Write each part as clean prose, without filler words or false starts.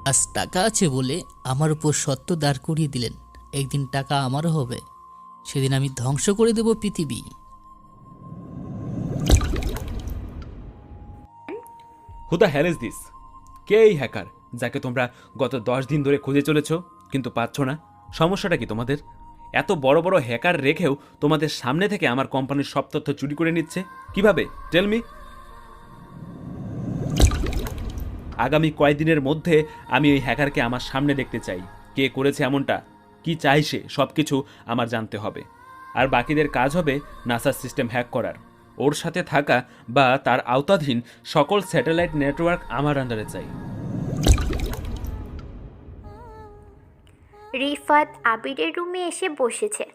আজ টাকা আছে বলে আমার উপর সত্য দাঁড় করিয়ে দিলেন। একদিন টাকা আমারও হবে, সেদিন আমি ধ্বংস করে দেব পৃথিবী। Who the hell is this? কে এই হ্যাকার যাকে তোমরা গত 10 দিন ধরে খুঁজে চলেছ কিন্তু পাচ্ছ না? সমস্যাটা কি তোমাদের? এত বড় বড় হ্যাকার রেখেও তোমাদের সামনে থেকে আমার কোম্পানির সব তথ্য চুরি করে নিচ্ছে কিভাবে? Tell me. আগামী কয়েকদিনের মধ্যে আমি ওই হ্যাকারকে আমার সামনে দেখতে চাই। কে করেছে এমনটা, কি চাই সে, সব কিছু আমার জানতে হবে। আর বাকিদের কাজ হবে নাসার সিস্টেম হ্যাক করার। ওর সাথে থাকা বা তার আওতাধীন সকল স্যাটেলাইট নেটওয়ার্ক আমার আন্ডারে চাই। রিফাত আবিরের রুমে এসে বসেছে।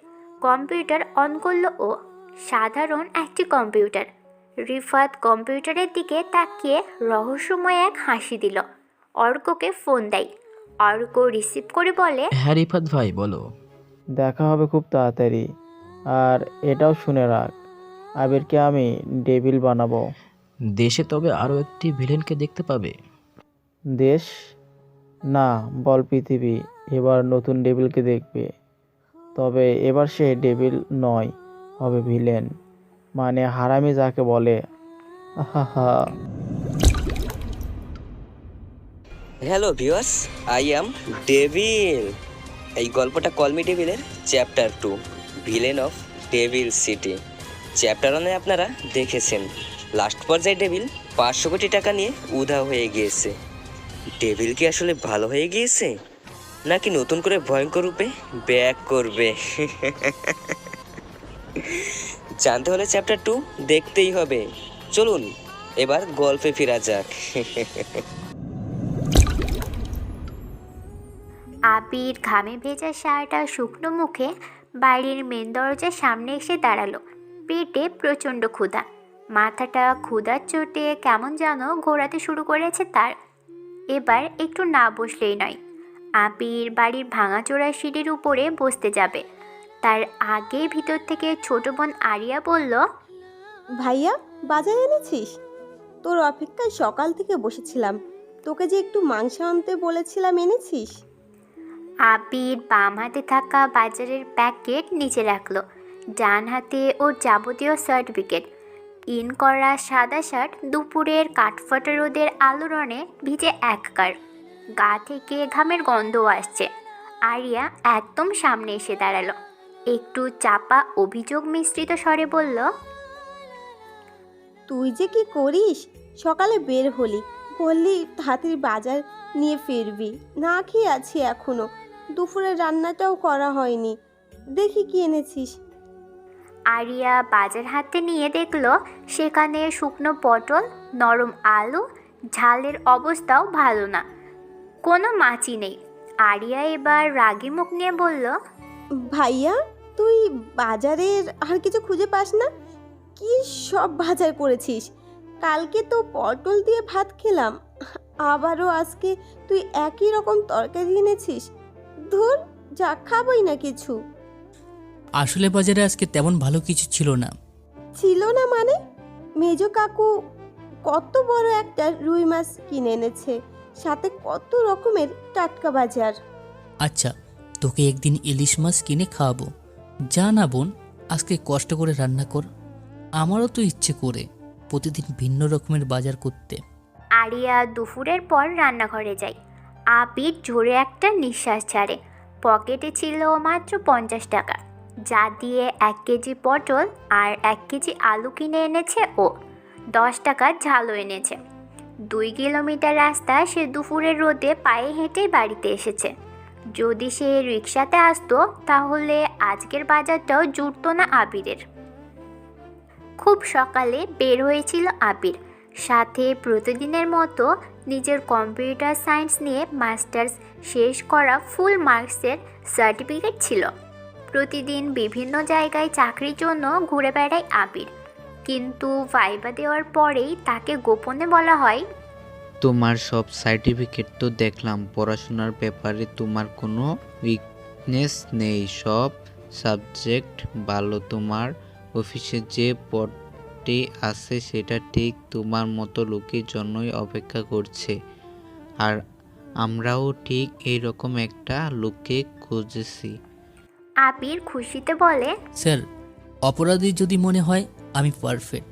কম্পিউটার অন করলো ও। সাধারণ একটি কম্পিউটার। রিফাত কম্পিউটারের দিকে তাকিয়ে রহস্যময় এক হাসি দিল। অর্ককে ফোন দেয়। অর্ক রিসিভ করে বলে, হ্যাঁ রিফাত ভাই বলো। দেখা হবে খুব তাড়াতাড়ি। আর এটাও শুনে রাখ, আবিরকে আমি ডেভিল বানাবো। দেশে তবে আরও একটি ভিলেনকে দেখতে পাবে। দেশ না, বল পৃথিবী এবার নতুন ডেভিলকে দেখবে। তবে এবার সে ডেভিল নয়, হবে ভিলেন, মানে হারামি যাকে বলে। আহা। Hello viewers, I am Devil. এই গল্পটা কলমি ডেভিলের chapter 2, villain of Devil City. Chapter 1-এ আপনারা দেখেছেন লাস্ট পর্যায়ে ডেভিল 500 কোটি টাকা নিয়ে উধাও হয়ে গিয়েছে। ডেভিল কি আসলে ভালো হয়ে গিয়েছে, নাকি নতুন করে ভয়ঙ্কর রূপে ব্যাক করবে? জানতে হলে চ্যাপ্টার 2 দেখতেই হবে। চলুন এবার গল্পে ফেরা যাক। আবির ঘামে ভেজা শার্ট আর শুকনো মুখে বাড়ির মেন দরজার সামনে এসে দাঁড়ালো। পেটে প্রচণ্ড ক্ষুধা। মাথাটা ক্ষুধার চোটে কেমন যেন ঘোরাতে শুরু করেছে তার। এবার একটু না বসলেই নয়। আবির বাড়ির ভাঙাচোরা সিঁড়ির উপরে বসতে যাবে, তার আগে ভিতর থেকে ছোট বোন আরিয়া বলল, ভাইয়া বাজার এনেছিস? তোর অপেক্ষায় সকাল থেকে বসেছিলাম, তোকে যে একটু মাংস আনতে বলেছিলাম, এনেছিস? আবির বাম হাতে থাকা বাজারের প্যাকেট নিচে রাখলো। ডান হাতে ওর যাবতীয় সার্টিফিকেট। ইন করা সাদা শার্ট দুপুরের কাঠফাটা রোদের আলোড়নে ভিজে এককার। গা থেকে ঘামের গন্ধও আসছে। আরিয়া একদম সামনে এসে দাঁড়ালো। একটু চাপা অভিযোগ মিশ্রিত স্বরে বলল, তুই যে কি করিস? সকালে বের হলি, বললি হাতির বাজার নিয়ে ফিরবি, না খেয়ে আছি এখনো, দুপুরের রান্নাটাও করা হয়নি। দেখি কি এনেছিস। আরিয়া বাজার হাতে নিয়ে দেখলো সেখানে শুকনো পটল, নরম আলু, ঝালের অবস্থাও ভালো না, কোনো মাছই নেই। আরিয়া এবার রাগী মুখ নিয়ে বলল, ভাইয়া তুই বাজারের আর কিছু খুঁজে পাস না? কি সব বাজার করেছিস? কালকে তো পটল দিয়ে ভাত খেলাম, আবারও আজকে তুই একই রকম তরকারি এনেছিস। ধুর, যা খাবই না কিছু। আসলে বাজারে আজকে তেমন ভালো কিছু ছিল না। ছিল না মানে? মেজো কাকু কত বড় একটা রুই মাছ কিনে এনেছে, সাথে কত রকমের টাটকা বাজার। আচ্ছা, তোকে একদিন ইলিশ মাছ কিনে খাওয়াবো। যা না বোন, আজকে কষ্ট করে রান্না কর। আমারও তো ইচ্ছে করে প্রতিদিন ভিন্ন রকমের বাজার করতে। আরিয়া দুপুরের পর রান্নাঘরে যায়। আবির জোরে একটা নিঃশ্বাস ছাড়ে। পকেটে ছিল মাত্র 50 টাকা, যা দিয়ে 1 কেজি পটল আর 1 কেজি আলু কিনে এনেছে ও। 10 টাকার ঝালও এনেছে। 2 কিলোমিটার রাস্তা সে দুপুরের রোদে পায়ে হেঁটেই বাড়িতে এসেছে। যদি সে রিক্সাতে আসতো তাহলে আজকের বাজারটাও জুটতো না আবিরের। খুব সকালে বের হয়েছিল আবির। সাথে প্রতিদিনের মতো নিজের কম্পিউটার সায়েন্স নিয়ে মাস্টার্স শেষ করা ফুল মার্কসের সার্টিফিকেট ছিল। প্রতিদিন বিভিন্ন জায়গায় চাকরির জন্য ঘুরে বেড়ায় আবির, কিন্তু ভাইবা দেওয়ার পরেই তাকে গোপনে বলা হয়, তোমার সব সার্টিফিকেট তো দেখলাম, পড়াশোনার ব্যাপারে তোমার কোনো উইকনেস নেই, সব সাবজেক্ট ভালো, তোমার অফিসে যে পদটি আছে সেটা ঠিক তোমার মতো লোকের জন্যই অপেক্ষা করছে, আর আমরাও ঠিক এইরকম একটা লোককে খুঁজেছি। আবির খুশিতে বলে, স্যার, অপরাধী যদি মনে হয় আমি পারফেক্ট,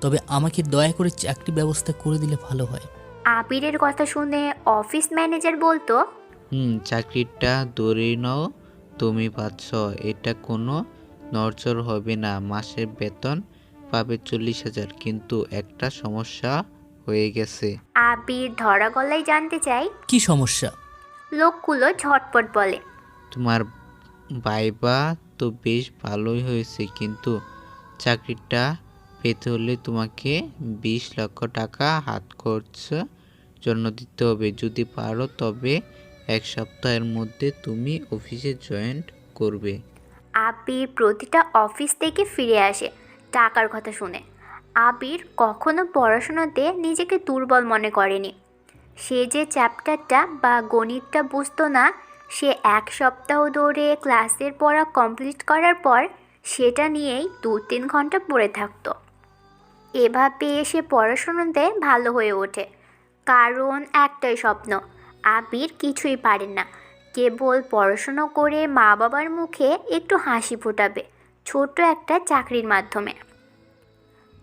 তবে আমাকে দয়া করে চাকরি ব্যবস্থা করে দিলে ভালো হয়। আবিরের কথা শুনে অফিস ম্যানেজার বলতো, চাকরিটা ধরে নাও, তুমি পাচ্ছ, এটা কোনো নড়চড় হবে না। মাসের বেতন পাবে 40,000, কিন্তু একটা সমস্যা হয়ে গেছে। আবির ধরা গলায় জানতে চাই। কি সমস্যা? লোকগুলো ঝটপট বলে, তোমার ভাইবা তো বেশ ভালোই হয়েছে, কিন্তু চাকরিটা পেতে হলে তোমাকে 20 লক্ষ টাকা হাত খরচ জন্য দিতে হবে। যদি পারো তবে 1 সপ্তাহের মধ্যে তুমি অফিসে জয়েন করবে। আবির প্রতিটা অফিস থেকে ফিরে আসে টাকার কথা শুনে। আবির কখনো পড়াশোনাতে নিজেকে দুর্বল মনে করেনি। সে যে চ্যাপ্টারটা বা গণিতটা বুঝতো না, সে 1 সপ্তাহ ধরে ক্লাসের পড়া কমপ্লিট করার পর সেটা নিয়েই 2-3 ঘন্টা পড়ে থাকতো। এভাবে সে পড়াশোনাতে ভালো হয়ে ওঠে, কারণ একটাই স্বপ্ন, আবির কিছুই পারেন না, কেবল পড়াশুনো করে মা বাবার মুখে একটু হাসি ফোটাবে ছোট্ট একটা চাকরির মাধ্যমে।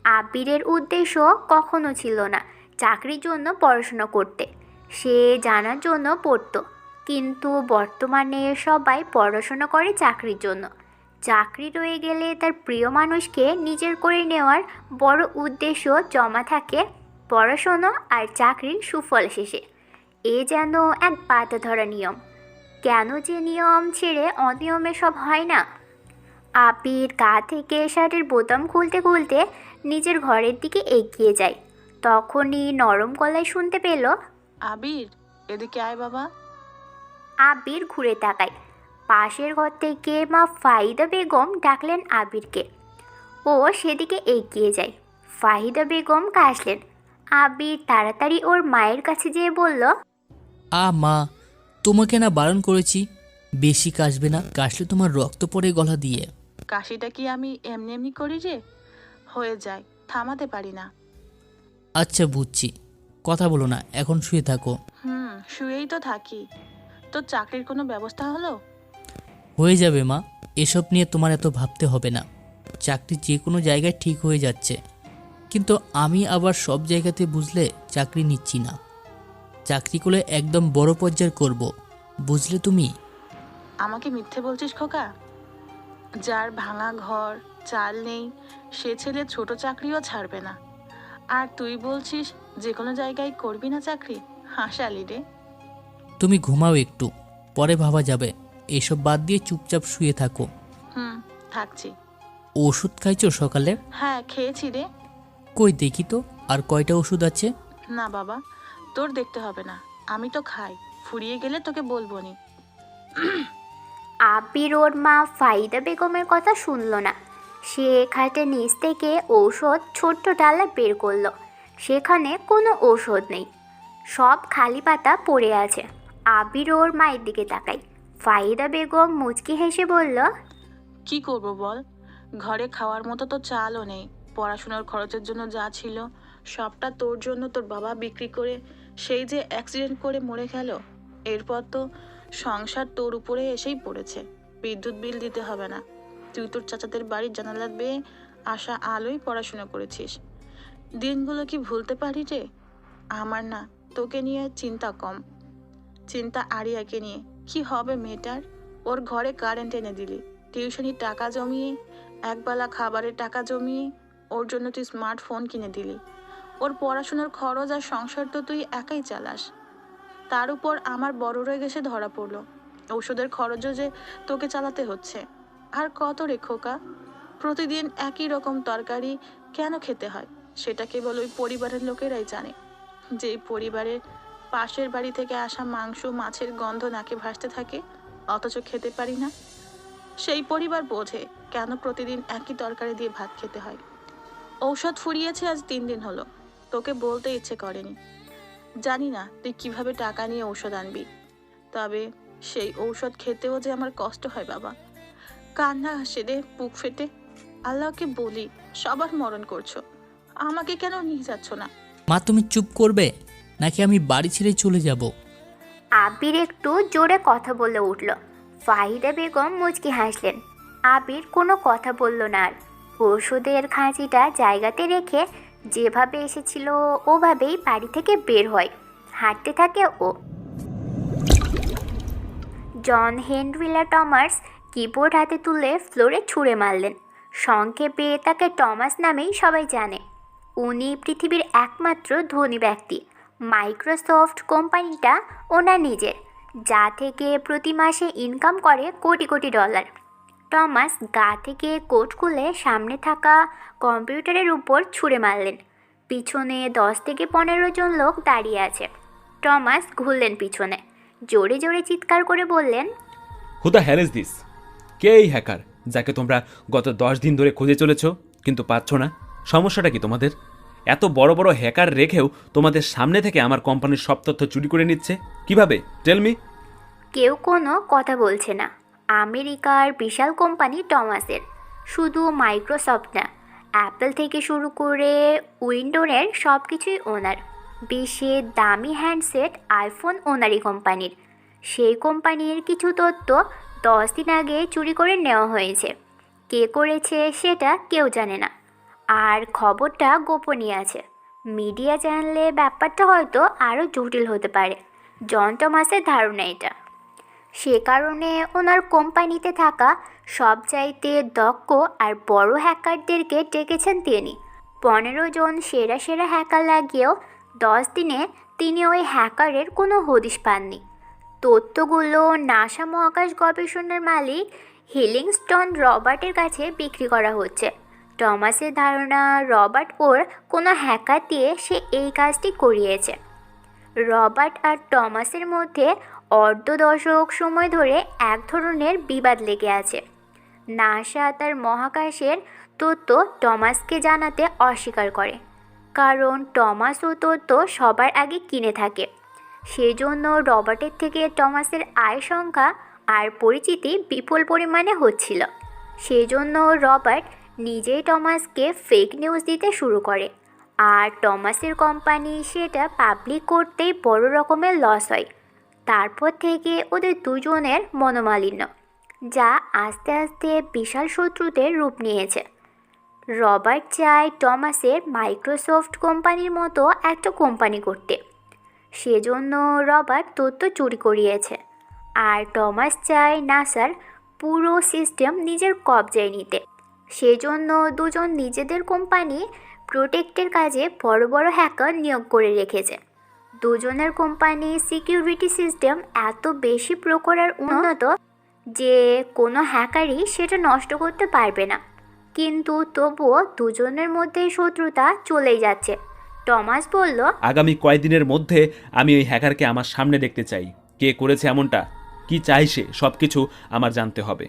আবিরের উদ্দেশ্য কখনো ছিল না চাকরির জন্য পড়াশোনা করতে, সে জানার জন্য পড়তো। কিন্তু বর্তমানে সবাই পড়াশোনা করে চাকরির জন্য। চাকরি রয়ে গেলে তার প্রিয় মানুষকে নিজের করে নেওয়ার বড় উদ্দেশ্য জমা থাকে পড়াশোনা আর চাকরির সুফল শেষে। এ যেন এক বাধা ধরা নিয়ম। কেন যে নিয়ম ছেড়ে অনিয়মে সব হয় না। আবির গা থেকে শার্টের বোতাম খুলতে খুলতে নিজের ঘরের দিকে এগিয়ে যায়। তখনই নরম গলায় শুনতে পেল, আবির, এদিকে আয় বাবা। আবির ঘুরে তাকায়। পাশের ঘর থেকে মা ফাহিদা বেগম ডাকলেন আবিরকে। ও সেদিকে এগিয়ে যায়। ফাহিদা বেগম কাশলেন। আবির তাড়াতাড়ি ওর মায়ের কাছে যেয়ে বলল, মা, তোমাকে না বারণ করেছি, বেশি কাশবে না, কাশলে তোমার রক্ত পড়ে গলা দিয়ে। কাশিটা কি আমি এমনি এমনি করি রে? হয়ে যায়, থামাতে পারি না। আচ্ছা বুঝছি, কথা বলো না, এখন শুয়ে থাকো। শুয়েই তো থাকি। তোর চাকরির কোনো ব্যবস্থা হলো? হয়ে যাবে মা, এসব নিয়ে তোমার এত ভাবতে হবে না। চাকরি যে কোনো জায়গায় ঠিক হয়ে যাচ্ছে, কিন্তু আমি আবার সব জায়গাতে বুঝলে চাকরি নিচ্ছি না। চাকরি করে একদম বড় পর্যায়ের করব, বুঝলে তুমি? আমাকে মিথ্যে বলছিস খোকা? যার ভাঙা ঘর, চাল নেই, সে ছেলে ছোট চাকরিও ছাড়বে না, আর তুই বলছিস যে কোনো জায়গায় করবি না চাকরি? হাসালি রে। তুমি ঘুমাও একটু, পরে ভাবা যাবে। এসব বাদ দিয়ে চুপচাপ শুয়ে থাকো। থাকছি। ওষুধ খাইছো সকালে? হ্যাঁ, খেয়েছি রে। কই দেখি তো, আর কয়টা ওষুধ আছে? না বাবা, তোর দেখতে হবে না, আমি তো খাই। ফুরিয়ে গেলে তোকে বলবো নি। আবির ওর মা ফাহিদা বেগমের কথা শুনল না। সে খাটের নিচ থেকে ঔষধ ছোট্ট ডালা বের করলো। সেখানে কোনো ঔষধ নেই, সব খালি পাতা পড়ে আছে। আবির ওর মায়ের দিকে তাকায়। ফাহিদা বেগম মুচকি হেসে বলল, কি করব বল, ঘরে খাওয়ার মতো তো চালও নেই। পড়াশোনার খরচের জন্য যা ছিল সবটা তোর জন্য তোর বাবা বিক্রি করে সেই যে অ্যাক্সিডেন্ট করে মরে গেল। এরপর তো সংসার তোর উপরে এসেই পড়েছে। বিদ্যুৎ বিল দিতে হবে না, তুই তোর চাচাদের বাড়ির জানালা বেয়ে আসা আলোয় পড়াশোনা করেছিস। দিনগুলো কি ভুলতে পারি রে? আমার না তোকে নিয়ে চিন্তা কম, চিন্তা আরিয়াকে নিয়ে। কি হবে মেয়েটার? ওর ঘরে কারেন্ট এনে দিলি, টিউশনির টাকা জমিয়ে, একবেলা খাবারের টাকা জমিয়ে ওর জন্য তুই স্মার্টফোন কিনে দিলি। ওর পড়াশোনার খরচ আর সংসার তো তুই একাই চালাস। তার উপর আমার বড় রয়ে গেছে ধরা পড়লো, ঔষধের খরচও যে তোকে চালাতে হচ্ছে। আর কত রে খোকা, প্রতিদিন একই রকম তরকারি কেন খেতে হয় সেটা কেবল ওই পরিবারের লোকেরাই জানে। যেই পরিবারের পাশের বাড়ি থেকে আসা মাংস মাছের গন্ধ নাকে ভাসতে থাকে, অথচ খেতে পারি না, সেই পরিবার বোঝে কেন প্রতিদিন একই তরকারি দিয়ে ভাত খেতে হয়। ঔষধ ফুরিয়েছে আজ 3 দিন হলো, তোকে বলতে ইচ্ছে করেনি। জানি না তুই কিভাবে টাকা নিয়ে ঔষধ আনবি, তবে সেই ঔষধ খেতেও যে আমার কষ্ট হয় বাবা। কান্না আসে রে বুক ফেটে। আল্লাহকে বলি, সবার মরণ করছো, আমাকে কেন নিয়ে যাচ্ছ না? মা, তুমি চুপ করবে নাকি আমি বাড়ি ছেড়ে চলে যাব? আবির একটু জোরে কথা বলে উঠল। ফাহিদা বেগম মুচকি হাসলেন। আবির কোনো কথা বলল না আর। ওষুধের খাঁচিটা জায়গাতে রেখে যেভাবে এসেছিল ওভাবেই বাড়ি থেকে বের হয়। হাঁটতে থাকে ও। জন হেনরিলা টমাস কিবোর্ড হাতে তুলে ফ্লোরে ছুঁড়ে মারলেন। সংক্ষেপে তাকে টমাস নামেই সবাই জানে। উনি পৃথিবীর একমাত্র ধনী ব্যক্তি। মাইক্রোসফট কোম্পানিটা ওনার নিজের, যা থেকে প্রতি মাসে ইনকাম করে কোটি কোটি ডলার। টমাস গা থেকে কোট খুলে সামনে থাকা কম্পিউটারের উপর ছুঁড়ে মারলেন। পিছনে 10 থেকে 15 জন লোক দাঁড়িয়ে আছে। টমাস ঘুরলেন পিছনে, জোরে জোরে চিৎকার করে বললেন, who the hell is this? কে এই হ্যাকার যাকে তোমরা গত 10 দিন ধরে খুঁজে চলেছ কিন্তু পাচ্ছ না? সমস্যাটা কি তোমাদের? এত বড় বড় হ্যাকার রেখেও তোমাদের সামনে থেকে আমার কোম্পানির সব তথ্য চুরি করে নিচ্ছে কিভাবে? Tell me. কেউ কোনো কথা বলছে না। আমেরিকার বিশাল কোম্পানি টমাসের। শুধু মাইক্রোসফট না, অ্যাপেল থেকে শুরু করে উইন্ডোজের সব কিছুই ওনার। বিশ্বের দামি হ্যান্ডসেট আইফোন ওনারই কোম্পানির। সেই কোম্পানির কিছু তথ্য 10 দিন আগে চুরি করে নেওয়া হয়েছে। কে করেছে সেটা কেউ জানে না, আর খবরটা গোপনীয় আছে। মিডিয়া জানলে ব্যাপারটা হয়তো আরও জটিল হতে পারে। জন টমাসের ধারণা এটা। সে কারণে ওনার কোম্পানিতে থাকা সবচাইতে দক্ষ আর বড় হ্যাকারদেরকে ডেকেছেন তিনি। 15 জন সেরা সেরা হ্যাকার লাগিয়েও 10 দিনে তিনি ওই হ্যাকারের কোনো হদিশ পাননি। তথ্যগুলো নাসা মহাকাশ গবেষণার মালিক হিলিংস্টন রবার্টের কাছে বিক্রি করা হচ্ছে। টমাসের ধারণা রবার্ট ওর কোনো হ্যাকার দিয়ে সে এই কাজটি করিয়েছে। রবার্ট আর টমাসের মধ্যে অর্ধ দশক সময় ধরে এক ধরনের বিবাদ লেগে আছে। নাসা তার মহাকাশের তথ্য টমাসকে জানাতে অস্বীকার করে, কারণ টমাস ও তথ্য সবার আগে কিনে থাকে। সেজন্য রবার্টের থেকে টমাসের আয় সংখ্যা আর পরিচিতি বিপুল পরিমাণে হচ্ছিল। সেজন্য রবার্ট নিজেই টমাসকে ফেক নিউজ দিতে শুরু করে, আর টমাসের কোম্পানি সেটা পাবলিক করতেই বড় রকমের লস হয়। তারপর থেকে ওদের দুজনের মনোমালিন্য, যা আস্তে আস্তে বিশাল শত্রুতে রূপ নিয়েছে। রবার্ট চায় টমাসের মাইক্রোসফট কোম্পানির মতো একটা কোম্পানি করতে। সেজন্য রবার্ট তথ্য চুরি করিয়েছে, আর টমাস চায় নাসার পুরো সিস্টেম নিজের কবজায় নিতে। সেজন্য দুজন নিজেদের কোম্পানি প্রোটেক্টের কাজে বড় বড় হ্যাকার নিয়োগ করে রেখেছে। দুজনের কোম্পানি সিকিউরিটি সিস্টেম এত বেশি প্রখর আর উন্নত যে কোনো হ্যাকারই সেটা নষ্ট করতে পারবে না। কিন্তু তবুও দুজনের মধ্যে শত্রুতা চলেই যাচ্ছে। টমাস বলল, আগামী কয়েকদিনের মধ্যে আমি ওই হ্যাকারকে আমার সামনে দেখতে চাই। কে করেছে এমনটা, কি চাই সে, সব কিছু আমার জানতে হবে।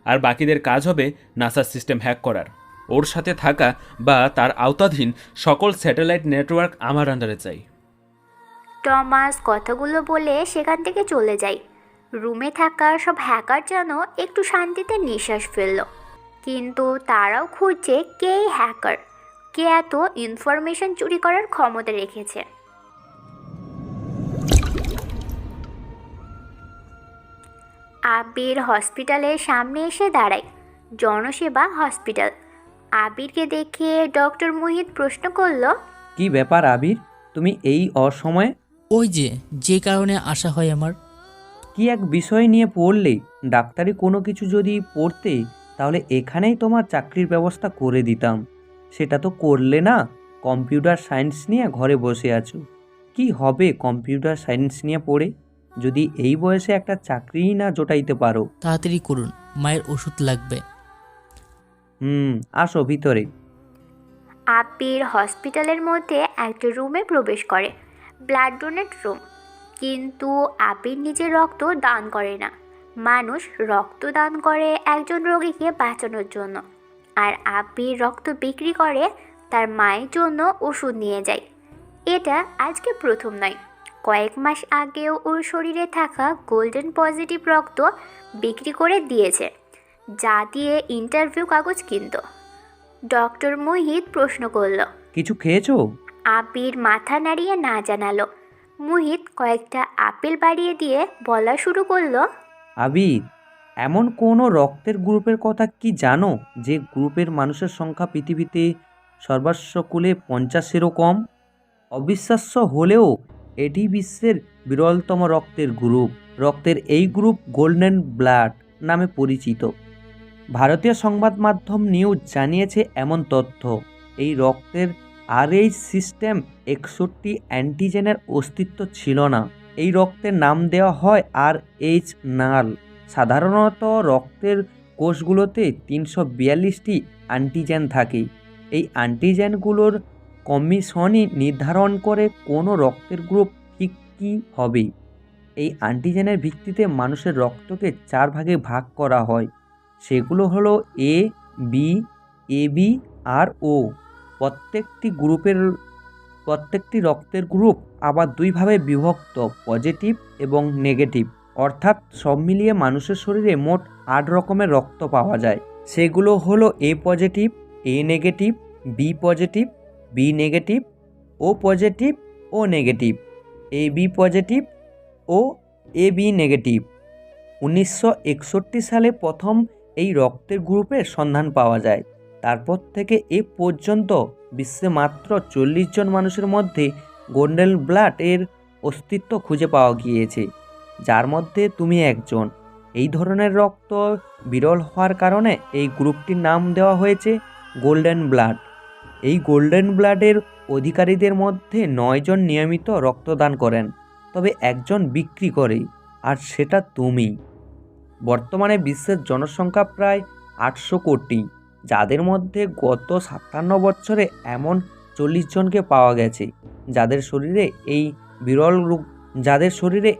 আর বাকিদের কাজ হবে নাসার সিস্টেম হ্যাক করার। ওর সাথে থাকা বা তার আওতাধীন সকল স্যাটেলাইট নেটওয়ার্ক আমার আন্ডারে চাই। টমাস কথাগুলো বলে সেখান থেকে চলে যায়। রুমে থাকা সব হ্যাকার যেন একটু শান্তিতে নিঃশ্বাস ফেলল। কিন্তু তারাও খুঁজছে কে এই হ্যাকার, কে এত ইনফরমেশন চুরি করার ক্ষমতা রেখেছে। আবির হসপিটালের সামনে এসে দাঁড়ায়। জনসেবা হসপিটাল। আবিরকে দেখে ডক্টর মোহিত প্রশ্ন করল, কি ব্যাপার আবির, তুমি এই অসময়ে? ওই যে কারণে আসা হয় আমার। কি এক বিষয় নিয়ে পড়লে? ডাক্তারি কোনো কিছু যদি পড়তে তাহলে এখানেই তোমার চাকরির ব্যবস্থা করে দিতাম। সেটা তো করলে না। কম্পিউটার সায়েন্স নিয়ে ঘরে বসে আছো। কি হবে কম্পিউটার সায়েন্স নিয়ে পড়ে, যদি এই বয়সে একটা চাকরিই না জোটাইতে পারো? তাড়াতাড়ি করুন, মায়ের ওষুধ লাগবে। আসো ভিতরে। আবির হসপিটালের মধ্যে একটা রুমে প্রবেশ করে। Blood donate room. কিন্তু আবির নিজের রক্ত দান করে না। মানুষ রক্ত দান করে একজন রোগীকে বাঁচানোর জন্য, আর আবির রক্ত বিক্রি করে তার মায়ের জন্য ওষুধ নিয়ে যায়। এটা আজকে প্রথম নয়, কয়েক মাস আগেও ওর শরীরে থাকা গোল্ডেন পজিটিভ রক্ত বিক্রি করে দিয়েছে, যা দিয়ে ইন্টারভিউ কাগজ কিনত। ডক্টর মোহিত প্রশ্ন করল, কিছু খেয়েছো? আবির মাথা নাড়িয়ে না জানালো। মুহিত কয়েকটা আপেল বাড়িয়ে দিয়ে বলা শুরু করলো, আবির, এমন কোনো রক্তের গ্রুপের কথা কি জানো যে গ্রুপের মানুষের সংখ্যা পৃথিবীতে সর্বস্বকুলে 50-এরও কম? অবিশ্বাস্য হলেও এটি বিশ্বের বিরলতম রক্তের গ্রুপ। রক্তের এই গ্রুপ গোল্ডেন ব্লাড নামে পরিচিত। ভারতীয় সংবাদ মাধ্যম নিউজ জানিয়েছে এমন তথ্য। এই রক্তের RH সিস্টেম 61 অ্যান্টিজেনের অস্তিত্ব ছিল না। এই রক্তের নাম দেওয়া হয় RH নাল। সাধারণত রক্তের কোষগুলোতে 342টি অ্যান্টিজেন থাকে। এই অ্যান্টিজেনগুলোর কমিশনই নির্ধারণ করে কোনো রক্তের গ্রুপ ঠিক কী হবে। এই অ্যান্টিজেনের ভিত্তিতে মানুষের রক্তকে 4 ভাগে ভাগ করা হয়। সেগুলো হলো A, B, AB R O। প্রত্যেকটি রক্তের গ্রুপ আবার 2 ভাবে বিভক্ত, পজিটিভ এবং নেগেটিভ। অর্থাৎ সব মিলিয়ে মানুষের শরীরে মোট 8 রকমের রক্ত পাওয়া যায়। সেগুলো হলো A positive, A negative, B positive, B negative, O positive, O negative, AB positive ও AB নেগেটিভ। 1961 সালে প্রথম এই রক্তের গ্রুপের সন্ধান পাওয়া যায়। তারপর থেকে এ পর্যন্ত বিশ্বে মাত্র 40 জন মানুষের মধ্যে গোল্ডেন ব্লাড এর অস্তিত্ব খুঁজে পাওয়া গিয়েছে, যার মধ্যে তুমি একজন। এই ধরনের রক্ত বিরল হওয়ার কারণে এই গ্রুপটির নাম দেওয়া হয়েছে গোল্ডেন ব্লাড। এই গোল্ডেন ব্লাডের অধিকারীদের মধ্যে 9 জন নিয়মিত রক্তদান করেন, তবে একজন বিক্রি করে, আর সেটা তুমি। বর্তমানে বিশ্বের জনসংখ্যা প্রায় 800 কোটি, যাদের মধ্যে গত 57 বছরে এমন 40 জনকে পাওয়া গেছে যাদের শরীরে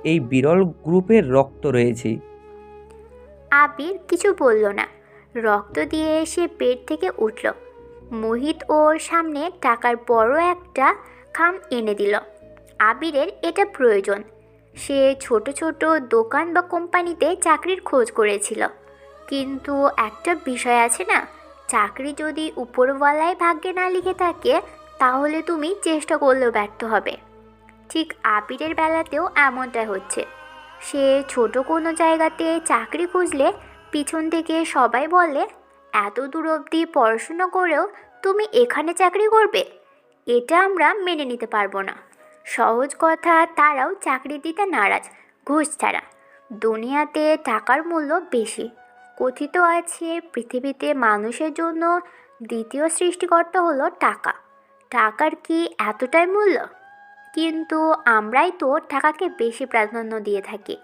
এই বিরল গ্রুপের রক্ত রয়েছে। আবির কিছু বলল না, রক্ত দিয়ে সে বেড থেকে উঠল। মোহিত ওর সামনে টাকার বড় একটা খাম এনে দিল। আবিরের এটা প্রয়োজন। সে ছোট ছোট দোকান বা কোম্পানিতে চাকরির খোঁজ করেছিল, কিন্তু একটা বিষয় আছে না, চাকরি যদি উপরওয়ালায় ভাগ্যে না লিখে থাকে তাহলে তুমি চেষ্টা করলেও ব্যর্থ হবে। ঠিক আবিরের বেলাতেও এমনটাই হচ্ছে। সে ছোট কোনো জায়গাতে চাকরি খুঁজলে পিছন থেকে সবাই বলে, এত দূর অবধি পড়াশোনা করেও তুমি এখানে চাকরি করবে? এটা আমরা মেনে নিতে পারবো না। সহজ কথা, তারাও চাকরি দিতে নারাজ, ঘুষ ছাড়া। দুনিয়াতে টাকার মূল্য বেশি। কথিত আছে পৃথিবীতে মানুষের জন্য দ্বিতীয় সৃষ্টিকর্তা হলো টাকা। টাকার কি এতটাই মূল্য? কিন্তু আমরাই তো টাকাকে বেশি প্রাধান্য দিয়ে থাকি,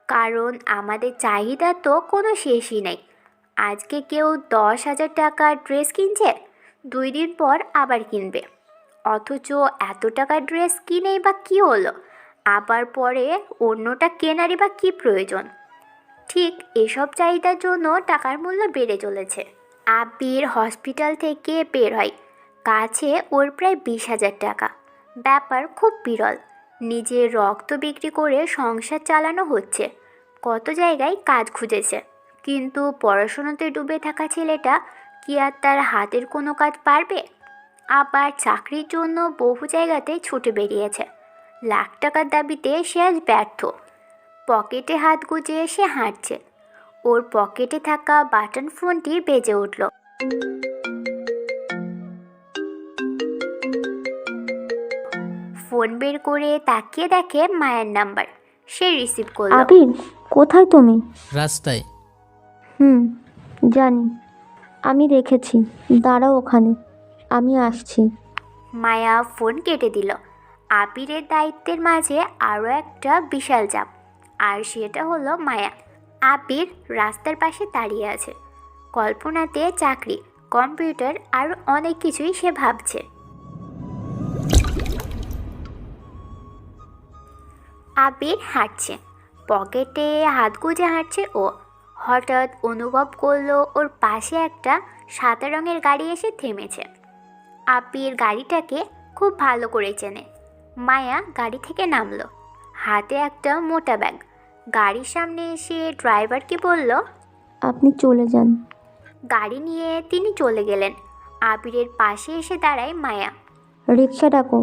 কারণ আমাদের চাহিদা তো কোনো শেষই নেই। আজকে কেউ 10,000 টাকার ড্রেস কিনছে, 2 দিন পর আবার কিনবে। অথচ এত টাকার ড্রেস কিনেই বা কী হলো, আবার পরে অন্যটা কেনারই বা কী প্রয়োজন? ঠিক এসব চাহিদার জন্য টাকার মূল্য বেড়ে চলেছে। আবির হসপিটাল থেকে বের হয়, কাছে ওর প্রায় 20,000 টাকা। ব্যাপার খুব বিরল। নিজের রক্ত বিক্রি করে সংসার চালানো হচ্ছে। কত জায়গায় কাজ খুঁজেছে, কিন্তু পড়াশোনাতে ডুবে থাকা ছেলেটা কি আর তার হাতের কোনো কাজ পারবে? আবার চাকরির জন্য বহু জায়গাতে ছুটে বেরিয়েছে। লাখ টাকার দাবিতে সে আজ ব্যর্থ। পকেটে হাত গুজে সে হাঁটছে। ওর পকেটে থাকা বাটন ফোনটি বেজে উঠল। ফোন বের করে তাকিয়ে দেখে মায়ের নাম্বার। সে রিসিভ করল। আবির, কোথায় তুমি? রাস্তায়। জানি, আমি রেখেছি, দাঁড়াও ওখানে, আমি আসছি। মায়া ফোন কেটে দিল। আবিরের দায়িত্বের মাঝে আরও একটা বিশাল চাপ, আর সেটা হলো মায়া। আবির রাস্তার পাশে দাঁড়িয়ে আছে। কল্পনাতে চাকরি, কম্পিউটার আর অনেক কিছুই সে ভাবছে। আবির হাঁটছে, পকেটে হাত গুজে হাঁটছে ও। হঠাৎ অনুভব করলো ওর পাশে একটা সাদা রঙের গাড়ি এসে থেমেছে। আবির গাড়িটাকে খুব ভালো করে চেনে। মায়া গাড়ি থেকে নামলো, হাতে একটা মোটা ব্যাগ। গাড়ির সামনে এসে ড্রাইভারকে বলল, আপনি চলে যান। গাড়ি নিয়ে তিনি চলে গেলেন। আবিরের পাশে এসে দাঁড়ায় মায়া। রিক্সা ডাকো।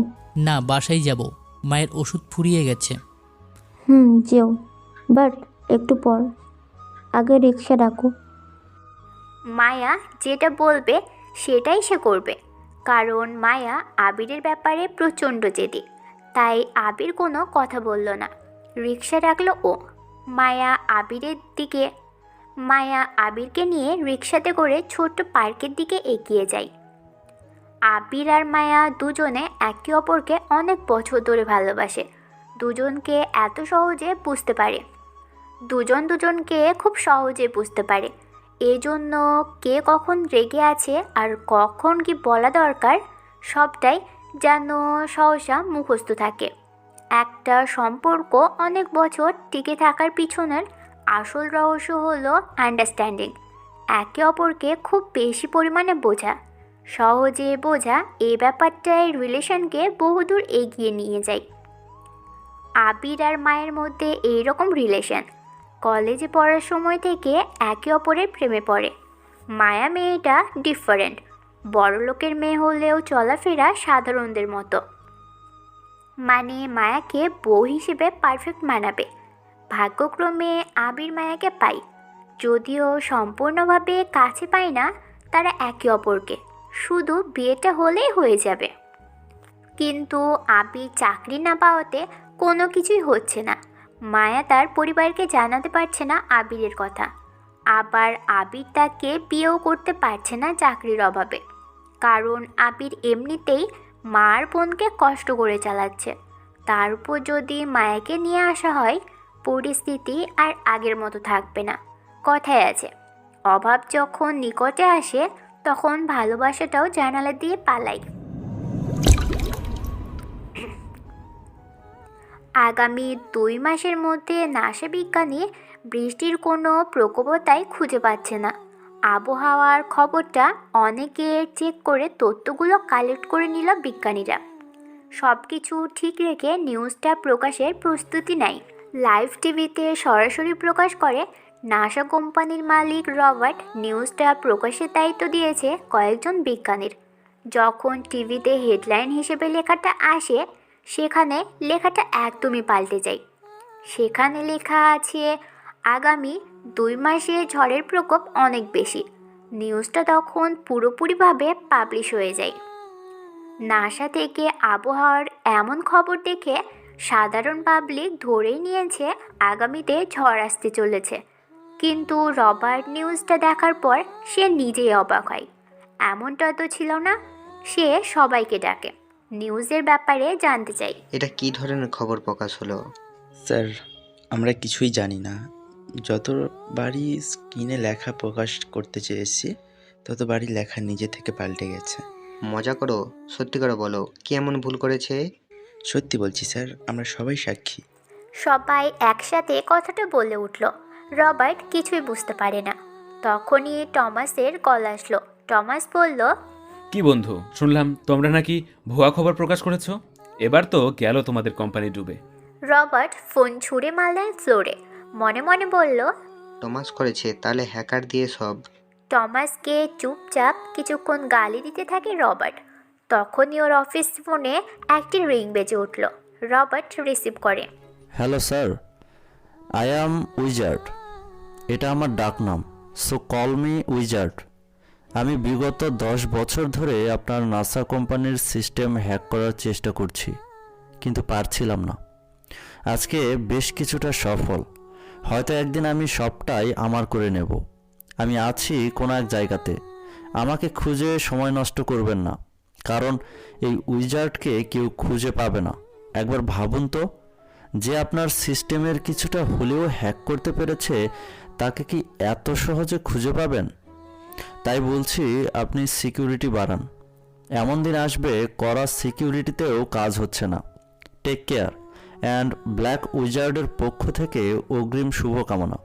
না, বাসায় যাব। মায়ের ওষুধ ফুরিয়ে গেছে। যেও, বাট একটু পর। আগে রিক্সা ডাকো। মায়া যেটা বলবে সেটাই সে করবে, কারণ মায়া আবিরের ব্যাপারে প্রচণ্ড জেদি। তাই আবির কোনো কথা বলল না। রিক্সা ডাকলো ও। মায়া আবিরকে নিয়ে রিক্সাতে করে ছোট্ট পার্কের দিকে এগিয়ে যায়। আবির আর মায়া দুজনে একে অপরকে অনেক বছর ধরে ভালোবাসে। দুজনকে এত সহজে বুঝতে পারে, দুজনকে খুব সহজে বুঝতে পারে। এজন্য কে কখন রেগে আছে আর কখন কি বলা দরকার সবটাই যেন সহসা মুখস্থ থাকে। একটা সম্পর্ক অনেক বছর টিকে থাকার পিছনের আসল রহস্য হলো আন্ডারস্ট্যান্ডিং, একে অপরকে খুব বেশি পরিমাণে বোঝা। সহজে বোঝা এই ব্যাপারটাই রিলেশনকে বহুদূর এগিয়ে নিয়ে যায়। আবির আর মায়ের মধ্যে এইরকম রিলেশন কলেজে পড়ার সময় থেকে একে অপরের প্রেমে পড়ে। মায়া মেয়েটা ডিফারেন্ট, বড়লোকের মেয়ে হলেও চলাফেরা সাধারণদের মতো। মানে মায়াকে বউ হিসেবে পারফেক্ট মানাবে। ভাগ্যক্রমে আবির মায়াকে পায়, যদিও সম্পূর্ণভাবে কাছে পায় না তারা একে অপরকে, শুধু বিয়েটা হলেই হয়ে যাবে। কিন্তু আবির চাকরি না পাওয়াতে কোনো কিছুই হচ্ছে না। মায়া তার পরিবারকে জানাতে পারছে না আবিরের কথা, আবার আবির তাকে বিয়েও করতে পারছে না চাকরির অভাবে, কারণ আবির এমনিতেই মার বোনকে কষ্ট করে চালাচ্ছে। তার উপর যদি মায়াকে নিয়ে আসা হয়, পরিস্থিতি আর আগের মতো থাকবে না। কথায় আছে, অভাব যখন নিকটে আসে তখন ভালোবাসাটাও জানালা দিয়ে পালায়। আগামী 2 মাসের মধ্যে নাসা বিজ্ঞানী বৃষ্টির কোনো প্রকোপতাই খুঁজে পাচ্ছে না। আবহাওয়ার খবরটা অনেকে চেক করে তথ্যগুলো কালেক্ট করে নিল বিজ্ঞানীরা। সব কিছু ঠিক রেখে নিউজটা প্রকাশের প্রস্তুতি নেয়। লাইভ টিভিতে সরাসরি প্রকাশ করে নাসা কোম্পানির মালিক রবার্ট। নিউজটা প্রকাশের দায়িত্ব দিয়েছে কয়েকজন বিজ্ঞানীর। যখন টিভিতে হেডলাইন হিসেবে লেখাটা আসে, সেখানে লেখাটা একদমই পাল্টে যায়। সেখানে লেখা আছে আগামী 2 মাসে ঝড়ের প্রকোপ অনেক বেশি। নিউজটা তখন পুরোপুরিভাবে পাবলিশ হয়ে যায়। নাসা থেকে আবহাওয়ার এমন খবর দেখে সাধারণ পাবলিক ধরেই নিয়েছে আগামীতে ঝড় আসতে চলেছে। কিন্তু রবার্ট নিউজটা দেখার পর সে নিজেই অবাক হয়। এমনটা তো ছিল না। সে সবাইকে ডাকে, নিউজের ব্যাপারে জানতে চাই। এটা কি ধরনের খবর প্রকাশ হলো? স্যার, আমরা কিছুই জানি না। যতবারই স্ক্রিনে লেখা প্রকাশ করতে চেয়েছি, ততবারই লেখা নিজে থেকে পাল্টে গেছে। মজা করো, সত্যি করে বলো, কি এমন ভুল করেছে? সত্যি বলছি স্যার, আমরা সবাই সাক্ষী। সবাই একসাথে কথাটা বলে উঠল। রবার্ট কিছুই বুঝতে পারে না। তখনই টমাসের কল আসলো। টমাস বলল, কি বন্ধু, শুনলাম তোমরা নাকি ভুয়া খবর প্রকাশ করেছো। এবার তো গেল তোমাদের কোম্পানি ডুবে। রবার্ট ফোন ছুঁড়ে মারলেন ফ্লোরে। মনে মনে বলল, টমাস করেছে, তাহলে হ্যাকার দিয়ে সব। টমাসকে চুপচাপ কিছুক্ষণ গালি দিতে থাকে রবার্ট। তখনই ওর অফিস ফোনে একটি রিং বেজে উঠল। রবার্ট রিসিভ করে। Hello sir, I am wizard. এটা আমার ডাকনাম, সো কল মি উইজার্ড। আমি বিগত 10 বছর ধরে আপনার নাসা কোম্পানির সিস্টেম হ্যাক করার চেষ্টা করছি, কিন্তু পারছিলাম না। আজকে বেশ কিছুটা সফল। হয়তো একদিন আমি সবটাই আমার করে নেব। আমি আছি কোনো এক জায়গাতে। আমাকে খুঁজে সময় নষ্ট করবেন না, কারণ এই উইজার্ডকে কেউ খুঁজে পাবে না। একবার ভাবুন তো, যে আপনার সিস্টেমের কিছুটা হলেও হ্যাক করতে পেরেছে, তাকে কি এত সহজে খুঁজে পাবেন? তাই বলছি, আপনি সিকিউরিটি বাড়ান। এমন দিন আসবে করা সিকিউরিটিতেও কাজ হচ্ছে না। টেক কেয়ার, অ্যান্ড ব্ল্যাক উইজার্ডের পক্ষ থেকে অগ্রিম শুভকামনা।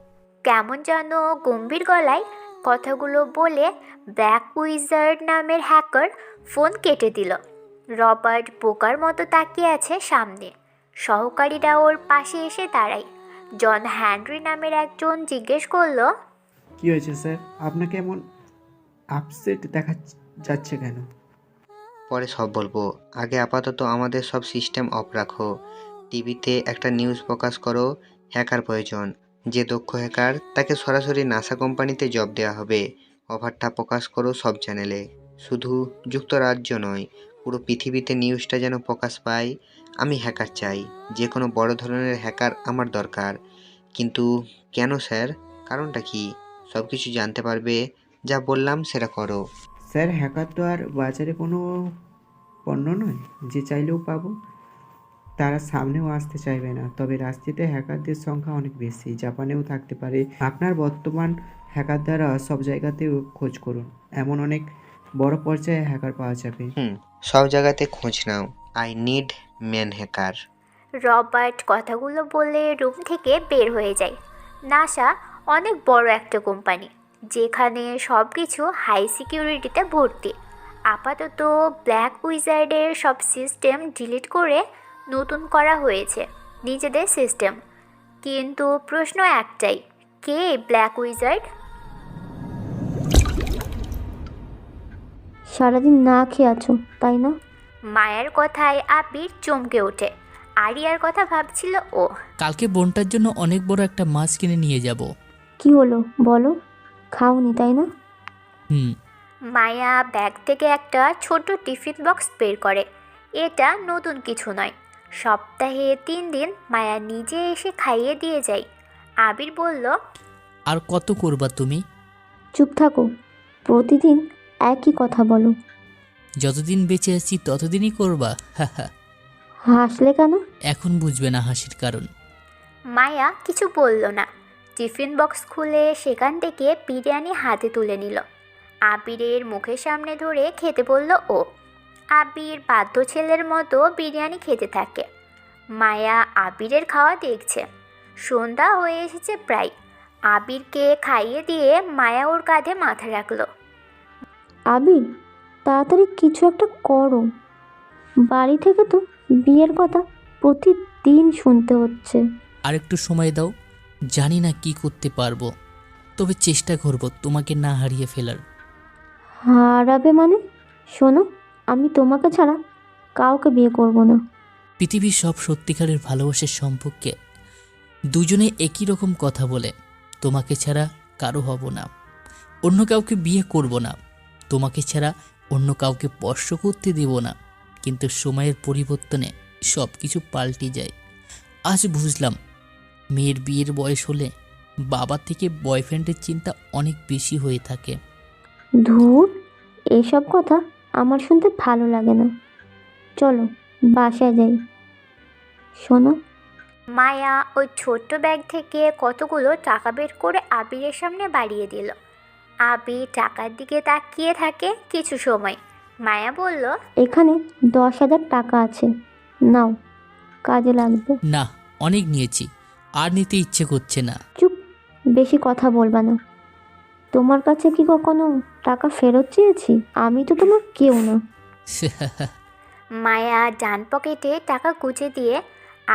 কেমন যেন গম্ভীর গলায় কথাগুলো বলে ব্ল্যাক উইজার্ড নামের হ্যাকার ফোন কেটে দিল। রবার্ট বোকার মতো তাকিয়ে আছে সামনে। সহকারীরা ওর পাশে এসে দাঁড়ায়। জন হ্যানরি নামের একজন জিজ্ঞেস করলো, কি হয়েছে স্যার? আপনাকে এমন আপসেট দেখা যাচ্ছে কেন? পরে সব বলবো। আগে আপাতত আমাদের সব সিস্টেম অফ রাখো। টিভিতে একটা নিউজ প্রকাশ করো, হ্যাকার প্রয়োজন। যে দক্ষ হ্যাকার তাকে সরাসরি নাসা কোম্পানিতে জব দেওয়া হবে। অফারটা প্রকাশ করো সব চ্যানেলে, শুধু যুক্তরাজ্য নয়, পুরো পৃথিবীতে নিউজটা যেন প্রকাশ পায়। আমি হ্যাকার চাই, যে কোনো বড় ধরনের হ্যাকার আমার দরকার। কিন্তু কেন স্যার? কারণটা কি? সব কিছু জানতে পারবে, যা বললাম সেটা করো। স্যার, হ্যাকার তো আর বাজারে কোনো পণ্য নয় যে চাইলেও পাবো। তারা সামনেও আসতে চাইবে না। তবে রাষ্ট্রীয়তে হ্যাকারদের সংখ্যা অনেক বেশি, জাপানেও থাকতে পারে। আপনার বর্তমান হ্যাকার দ্বারা সব জায়গাতেও খোঁজ করুন, এমন অনেক বড় পর্যায়ে হ্যাকার পাওয়া যাবে। সব জায়গাতে খোঁজ নাও। I need man hacker. Robert কথাগুলো বলে রুম থেকে বের হয়ে যায়। নাসা অনেক বড় একটা কোম্পানি, যেখানে সব কিছু হাই সিকিউরিটিতে ভর্তি। আপাতত ব্ল্যাক উইজার্ডের সব সিস্টেম ডিলিট করে নতুন করা হয়েছে নিজেদের সিস্টেম। কিন্তু প্রশ্ন একটাই, কে ব্ল্যাক উইজার্ড? সারাদিন না খেয়ে আছো তাই না? মায়ের কথায় আবির চমকে ওঠে। আরিয়ার কথা ভাবছিল ও। কালকে বোনটার জন্য অনেক বড় একটা মাছ কিনে নিয়ে যাব। কি হলো বলো? খাওনি তাই না? মায়া ব্যাগ থেকে একটা ছোট টিফিন বক্স বের করে। এটা নতুন কিছু নয়, সপ্তাহে 3 দিন মায়া নিজে এসে খাইয়ে দিয়ে যায়। আবির বলল, আর কত করবা তুমি? চুপ থাকো, প্রতিদিন একই কথা বলো। যতদিন বেঁচে আছি ততদিনই করবা। হাসলে কেন? এখন বুঝবে না হাসির কারণ। মায়া কিছু বলল না। টিফিন বক্স খুলে সেখান থেকে বিরিয়ানি হাতে তুলে নিল। আবিরের মুখের সামনে ধরে খেতে বলল ও। আবির বাধ্য ছেলের মতো বিরিয়ানি খেতে থাকে। মায়া আবিরের খাওয়া দেখছে। সন্ধ্যা হয়ে এসেছে প্রায়। আবিরকে খাইয়ে দিয়ে মায়া ওর কাঁধে মাথা রাখলো। আবির, তাড়াতাড়ি কিছু একটা করো। বাড়ি থেকে তো বিয়ের কথা প্রতিদিন শুনতে হচ্ছে। আর একটু সময় দাও, জানি না কি করতে পারবো, তবে চেষ্টা করব তোমাকে না হারিয়ে ফেলার। হারাবে মানে? শোনো, আমি তোমাকে ছাড়া কাউকে বিয়ে করব না। পৃথিবীর সব সত্যিকারের ভালোবাসার সম্পর্কে দুজনে একই রকম কথা বলে, তোমাকে ছাড়া কারো হব না, অন্য কাউকে বিয়ে করব না, তোমাকে ছাড়া অন্য কাউকে স্পর্শ করতে দেব না। কিন্তু সময়ের পরিবর্তনে সব কিছু পাল্টে যায়। আজ বুঝলাম, মেয়ের বিয়ের বয়স হলে বাবা থেকে বয়ফ্রেন্ডের চিন্তা অনেক বেশি হয়ে থাকে। ধুর, এসব কথা আমার শুনতে ভালো লাগে না। চলো বাসায় যাই। শোনো, মায়া ওই ছোট্ট ব্যাগ থেকে কতগুলো টাকা বের করে আবিরের সামনে বাড়িয়ে দিল। আবির টাকার দিকে তাকিয়ে থাকে কিছু সময়। মায়া বলল, এখানে 10,000 টাকা আছে, নাও, কাজে লাগবে। না, অনেক নিয়েছি, আর নিতে ইচ্ছে করছে না। চুপ, বেশি কথা বলবা না। তোমার কাছে কি কখনো টাকা ফেরত চেয়েছি? আমি তো তোমার কেউ না। মায়া ডান পকেটে টাকা গুঁজে দিয়ে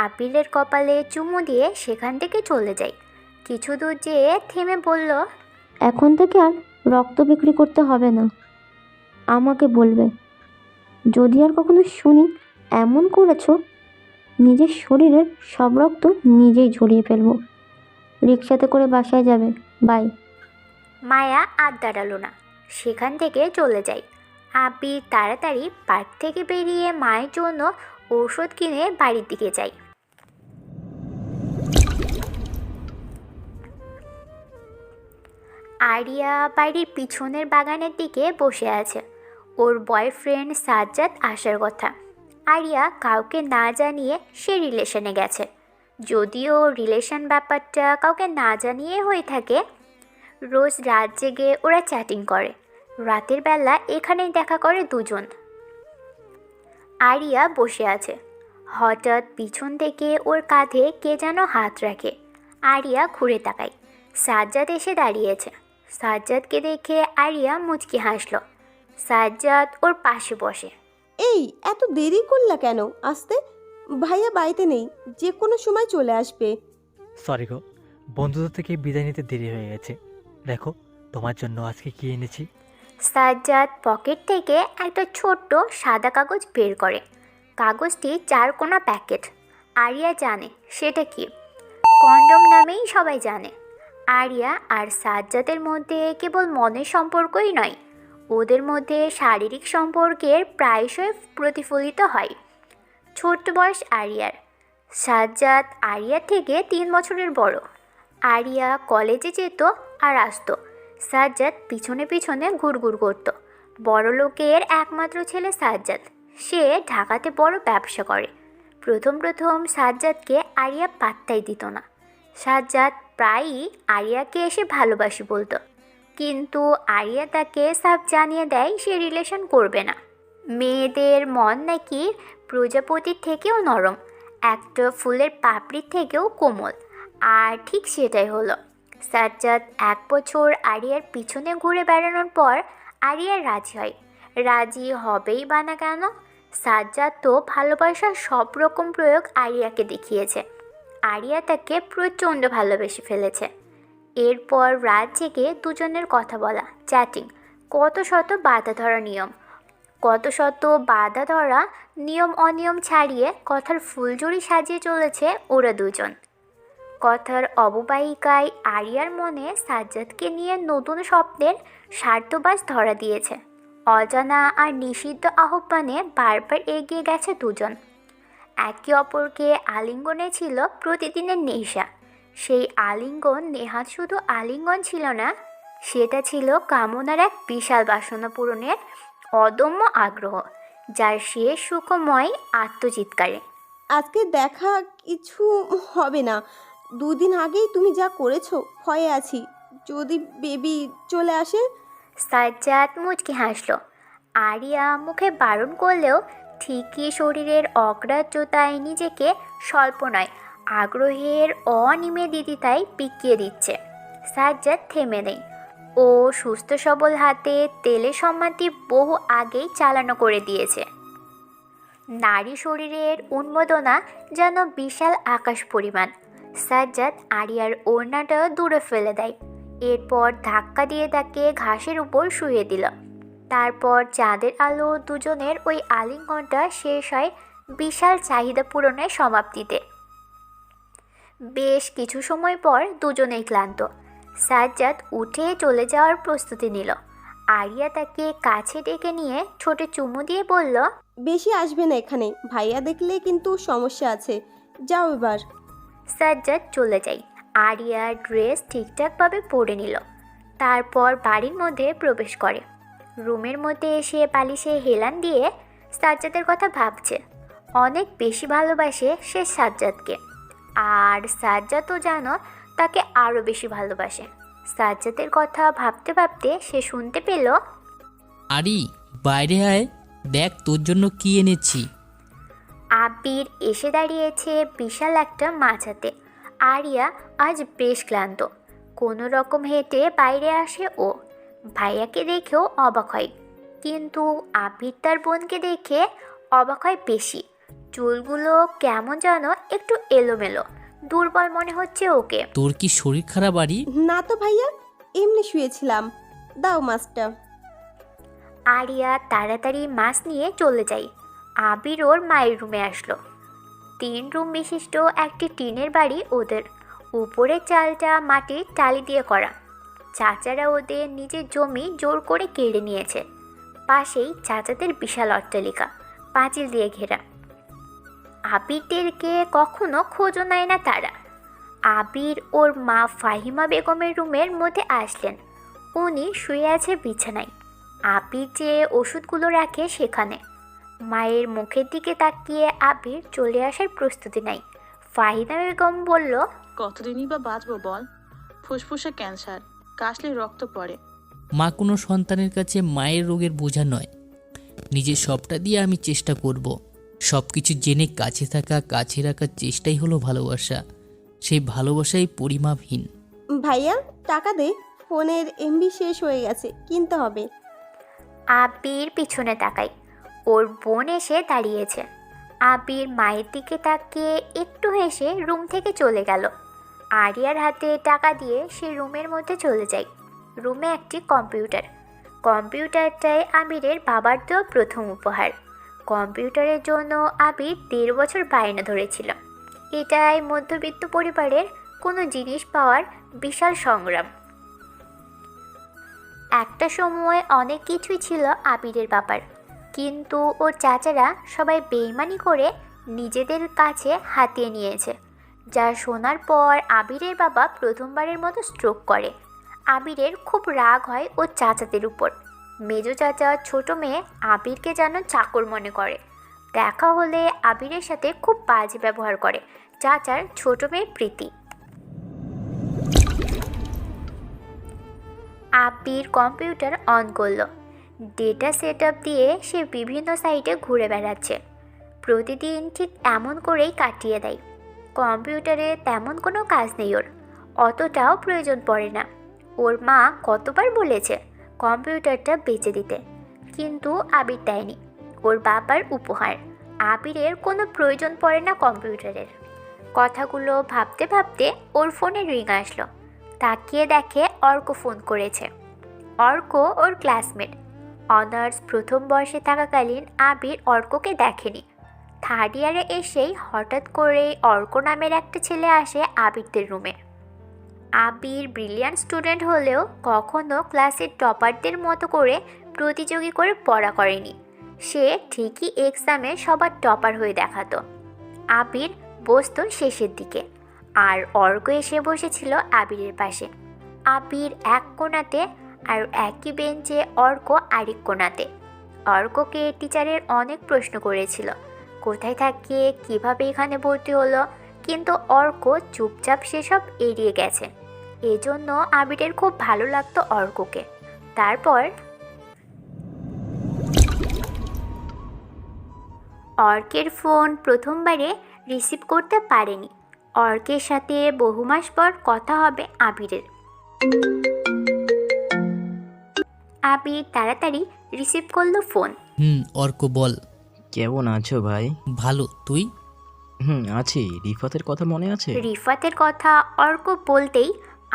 আবিরের কপালে চুমু দিয়ে সেখান থেকে চলে যায়। কিছু দূর যেয়ে থেমে বলল, এখন থেকে আর রক্ত বিক্রি করতে হবে না। আমাকে বলবে, যদি আর কখনো শুনি এমন করেছো, নিজের শরীরের সব রক্ত নিজেই ঝরিয়ে ফেলবো। রিক্সাতে করে বাসায় যাবে। বাই। মায়া আর দাঁড়ালো না, সেখান থেকে চলে যায়। আবির তাড়াতাড়ি পার্ক থেকে বেরিয়ে মায়ের জন্য ঔষধ কিনে বাড়ির দিকে যায়। আরিয়া বাড়ির পিছনের বাগানের দিকে বসে আছে। ওর বয়ফ্রেন্ড সাজ্জাদ আসার কথা। আরিয়া কাউকে না জানিয়ে সে রিলেশনে গেছে। যদিও রিলেশন ব্যাপারটা কাউকে না জানিয়ে হয়ে থাকে, রোজ রাত জেগে ওরা চ্যাটিং করে। রাতের বেলা এখানেই দেখা করে দুজন। আরিয়া বসে আছে, হঠাৎ পিছন থেকে ওর কাঁধে কে যেন হাত রাখে। আরিয়া ঘুরে তাকায়, সাজ্জাদ এসে দাঁড়িয়েছে। সাজ্জাদকে দেখে আরিয়া মুচকি হাসল। সাজ্জাদ ওর পাশে বসে। এই, এত দেরি করলা কেন আসতে? ভাইয়া বাড়িতে নেই, যে কোনো সময় চলে আসবে। সরি গো, বন্ধুদের থেকে বিদায় নিতে দেরি হয়ে গেছে। দেখো তোমার জন্য আজকে কি এনেছি। সাজ্জাদ পকেট থেকে একটা ছোট্ট সাদা কাগজ বের করে। কাগজটি 4 কোনা প্যাকেট। আরিয়া জানে সেটা কি। কন্ডম নামেই সবাই জানে। আরিয়া আর সাজ্জাদের মধ্যে কেবল মনের সম্পর্কই নয়, ওদের মধ্যে শারীরিক সম্পর্কের প্রায়শই প্রতিফলিত হয়। ছোট্ট বয়স আরিয়ার। সাজ্জাদ আরিয়ার থেকে 3 বছরের বড়। আরিয়া কলেজে যেত আর আসতো। সাজ্জাদ পিছনে পিছনে ঘুরঘুর করত। বড়লোকের একমাত্র ছেলে সাজ্জাদ। সে ঢাকাতে বড় ব্যবসা করে। প্রথম প্রথম সাজ্জাদকে আরিয়া পাত্তাই দিত না। সাজ্জাদ প্রায়ই আরিয়াকে এসে ভালোবাসি বলতো, কিন্তু আরিয়া তাকে সাফ জানিয়ে দেয় সে রিলেশন করবে না। মেয়েদের মন নাকি প্রজাপতির থেকেও নরম, একটা ফুলের পাপড়ির থেকেও কোমল। আর ঠিক সেটাই হলো। সাজ্জাদ 1 বছর আরিয়ার পিছনে ঘুরে বেড়ানোর পর আরিয়া রাজি হয়। রাজি হবেই বা না কেন? সাজ্জাদ তো ভালোবাসার সব রকম প্রয়োগ আরিয়াকে দেখিয়েছে। আরিয়া তাকে প্রচণ্ড ভালোবেসে ফেলেছে। এরপর রাত জেগে দুজনের কথা বলা, চ্যাটিং, কত শত বাধা ধরা নিয়ম অনিয়ম ছাড়িয়ে কথার ফুলঝুরি সাজিয়ে চলেছে ওরা দুজন। কথার অববাহিকায় আরিয়ার মনে সাজ্জাদকে নিয়ে নতুন স্বপ্নের স্বার্থবাস ধরা দিয়েছে। অজানা আর নিষিদ্ধ আহ্বানে বারবার এগিয়ে গেছে দুজন। একে অপরকে আলিঙ্গনে ছিল প্রতিদিনের নেশা। সেই আলিঙ্গন নেহাত শুধু আলিঙ্গন ছিল না, সেটা ছিল কামনার এক বিশাল বাসনা পূরণের অদম্য আগ্রহ, যার শেষ সুখময় আত্মচিৎকারে। আজকে দেখা কিছু হবে না। 2 দিন আগেই তুমি যা করেছো, ভয়ে আছি যদি বেবি চলে আসে। সাজ্জাদ মুচকি হাসল। আরিয়া মুখে বারণ করলেও ঠিকই শরীরের অগ্রাহ্যতায় নিজেকে স্বল্প নয় আগ্রহের অনিমেদিতায় পিকিয়ে দিচ্ছে। সাজ্জাদ থেমে নেই। ও সুস্থ সবল হাতে তেলে সম্মানটি বহু আগেই চালানো করে দিয়েছে। নারী শরীরের উন্মোদনা যেন বিশাল আকাশ পরিমাণ। সাজ্জাদ আরিয়ার ওড়নাটা দূরে ফেলে দেয়। এরপর ধাক্কা দিয়ে তাকে ঘাসের উপর শুয়ে দিল। তারপর চাঁদের আলো দুজনের ওই আলিঙ্গনটা শেষ হয় বিশাল চাহিদা পূরণের সমাপ্তিতে। বেশ কিছু সময় পর দুজনেই ক্লান্ত। সাজ্জাদ উঠে চলে যাওয়ার প্রস্তুতি নিল। আরিয়া তাকে কাছে ডেকে নিয়ে ছোটে চুমু দিয়ে বলল, বেশি আসবে না এখানে, ভাইয়া দেখলে কিন্তু সমস্যা আছে, যাও এবার। সাজ্জাদ চলে যায়। আরিয়া ড্রেস ঠিকঠাকভাবে পরে নিল। তারপর বাড়ির মধ্যে প্রবেশ করে। রুমের মধ্যে এসে বালিশে হেলান দিয়ে সাজ্জাদের কথা ভাবছে। অনেক বেশি ভালোবাসে সে সাজ্জাদকে, আর সাজ্জাদও জানো তাকে আরও বেশি ভালোবাসে। সাজ্জাদের কথা ভাবতে ভাবতে সে শুনতে পেল, আরি বাইরে আয়, দেখ তোর জন্য কি এনেছি। আবির এসে দাঁড়িয়েছে বিশাল একটা মাছ হাতে। আরিয়া আজ বেশ ক্লান্ত। কোনো রকম হেঁটে বাইরে আসে ও। ভাইয়াকে দেখেও অবাক হয়, কিন্তু আবির তার বোনকে দেখে অবাক হয় বেশি। চুলগুলো কেমন যেন একটু এলোমেলো, দুর্বল মনে হচ্ছে ওকে। তোর কি শরীর খারাপ আরি? না তো ভাইয়া, এমনি শুয়েছিলাম, দাও মাছটা। আরিয়া তাড়াতাড়ি মাছ নিয়ে চলে যায়। আবির ওর মায়ের রুমে আসলো। 3 রুম বিশিষ্ট একটি টিনের বাড়ি ওদের। উপরের চালটা মাটির টালি দিয়ে করা। চাচারা ওদের নিজের জমি জোর করে কেড়ে নিয়েছে। পাশেই চাচাদের বিশাল অট্টালিকা, পাঁচিল দিয়ে ঘেরা। আবিরদেরকে কখনো খোঁজও নেয় না তারা। আবির ওর মা ফাহিমা বেগমের রুমের মধ্যে আসলেন। উনি শুয়ে আছে বিছানায়। আবির যে ওষুধগুলো রাখে সেখানে। মায়ের মুখের দিকে তাকিয়ে আবির চলে আসার প্রস্তুতি নেয়। ফাহিমা বেগম বলল, কতদিনই বা বাঁচবো বল? ফুসফুসে ক্যান্সার, কাশলে রক্ত পড়ে। মা কোনো সন্তানের কাছে মায়ের রোগের বোঝা নয়। নিজের সবটা দিয়ে আমি চেষ্টা করব। সব কিছু জেনে কাছে থাকা, কাছে রাখার চেষ্টাই হলো ভালোবাসা। সেই ভালোবাসাই পরিমাপহীন। ভাইয়া টাকা দে, ফোনের এমবি শেষ হয়ে গেছে, কিনতে হবে। আবির পিছনে তাকায়। ওর বোন এসে দাঁড়িয়েছে। আবির মায়ের দিকে তাকিয়ে একটু হেসে রুম থেকে চলে গেল। আরিয়ার হাতে টাকা দিয়ে সে রুমের মধ্যে চলে যায়। রুমে একটি কম্পিউটার। কম্পিউটারটাই আবিরের বাবার দেওয়া প্রথম উপহার। কম্পিউটারের জন্য আবির 1.5 বছর বায়না ধরেছিল। এটাই মধ্যবিত্ত পরিবারের কোনো জিনিস পাওয়ার বিশাল সংগ্রাম। একটা সময় অনেক কিছুই ছিল আবিরের বাবার, কিন্তু ওর চাচারা সবাই বেইমানি করে নিজেদের কাছে হাতিয়ে নিয়েছে, যা শোনার পর আবিরের বাবা প্রথমবারের মতো স্ট্রোক করে। আবিরের খুব রাগ হয় ওর চাচাদের উপর। মেজো চাচা ছোট মেয়ে আবিরকে যেন চাকর মনে করে। দেখা হলে আবিরের সাথে খুব বাজে ব্যবহার করে চাচার ছোট মেয়ে প্রীতি। আবির কম্পিউটার অন করলো। ডেটা সেট আপ দিয়ে সে বিভিন্ন সাইটে ঘুরে বেড়াচ্ছে। প্রতিদিন ঠিক এমন করেই কাটিয়ে দেয়। কম্পিউটারে তেমন কোনো কাজ নেই ওর, অতটাও প্রয়োজন পড়ে না। ওর মা কতবার বলেছে কম্পিউটারটা বেচে দিতে, কিন্তু আবির দেয়নি। ওর বাবার উপহার। আবিরের কোনো প্রয়োজন পড়ে না কম্পিউটারের। কথাগুলো ভাবতে ভাবতে ওর ফোনে রিং আসলো। তাকিয়ে দেখে অর্ক ফোন করেছে। অর্ক ওর ক্লাসমেট। অনার্স প্রথম বর্ষে থাকাকালীন আবির অর্ককে দেখেনি। থার্ড ইয়ারে এসেই হঠাৎ করে অর্ক নামের একটা ছেলে আসে আবিরদের রুমে। আবির ব্রিলিয়ান্ট স্টুডেন্ট হলেও কখনো ক্লাসের টপারদের মতো করে প্রতিযোগী করে পড়া করেনি। সে ঠিকই এক্সামে সবার টপার হয়ে দেখাতো। আবির বসতো শেষের দিকে, আর অর্ক এসে বসেছিল আবিরের পাশে। আবির এক কোণাতে আর একই বেঞ্চে অর্ক আরেক কোণাতে। অর্ককে টিচারের অনেক প্রশ্ন করেছিল, কোথায় থাকে, কিভাবে এখানে ভর্তি হলো, কিন্তু অর্ক চুপচাপ সেসব এড়িয়ে গেছে। এজন্য আবিরের খুব ভালো লাগতো অর্ককে। তারপর অর্কের ফোন প্রথমবারে রিসিভ করতে পারেনি। অর্কের সাথে বহু মাস পর কথা হবে আবিরের। আবির তাড়াতাড়ি রিসিভ করলো ফোন। অর্ক বল। কেমন আছো ভাই? ভালো, তুই? আছি। রিফাতের কথা মনে আছে? রিফাতের কথা অর্ক বলতেই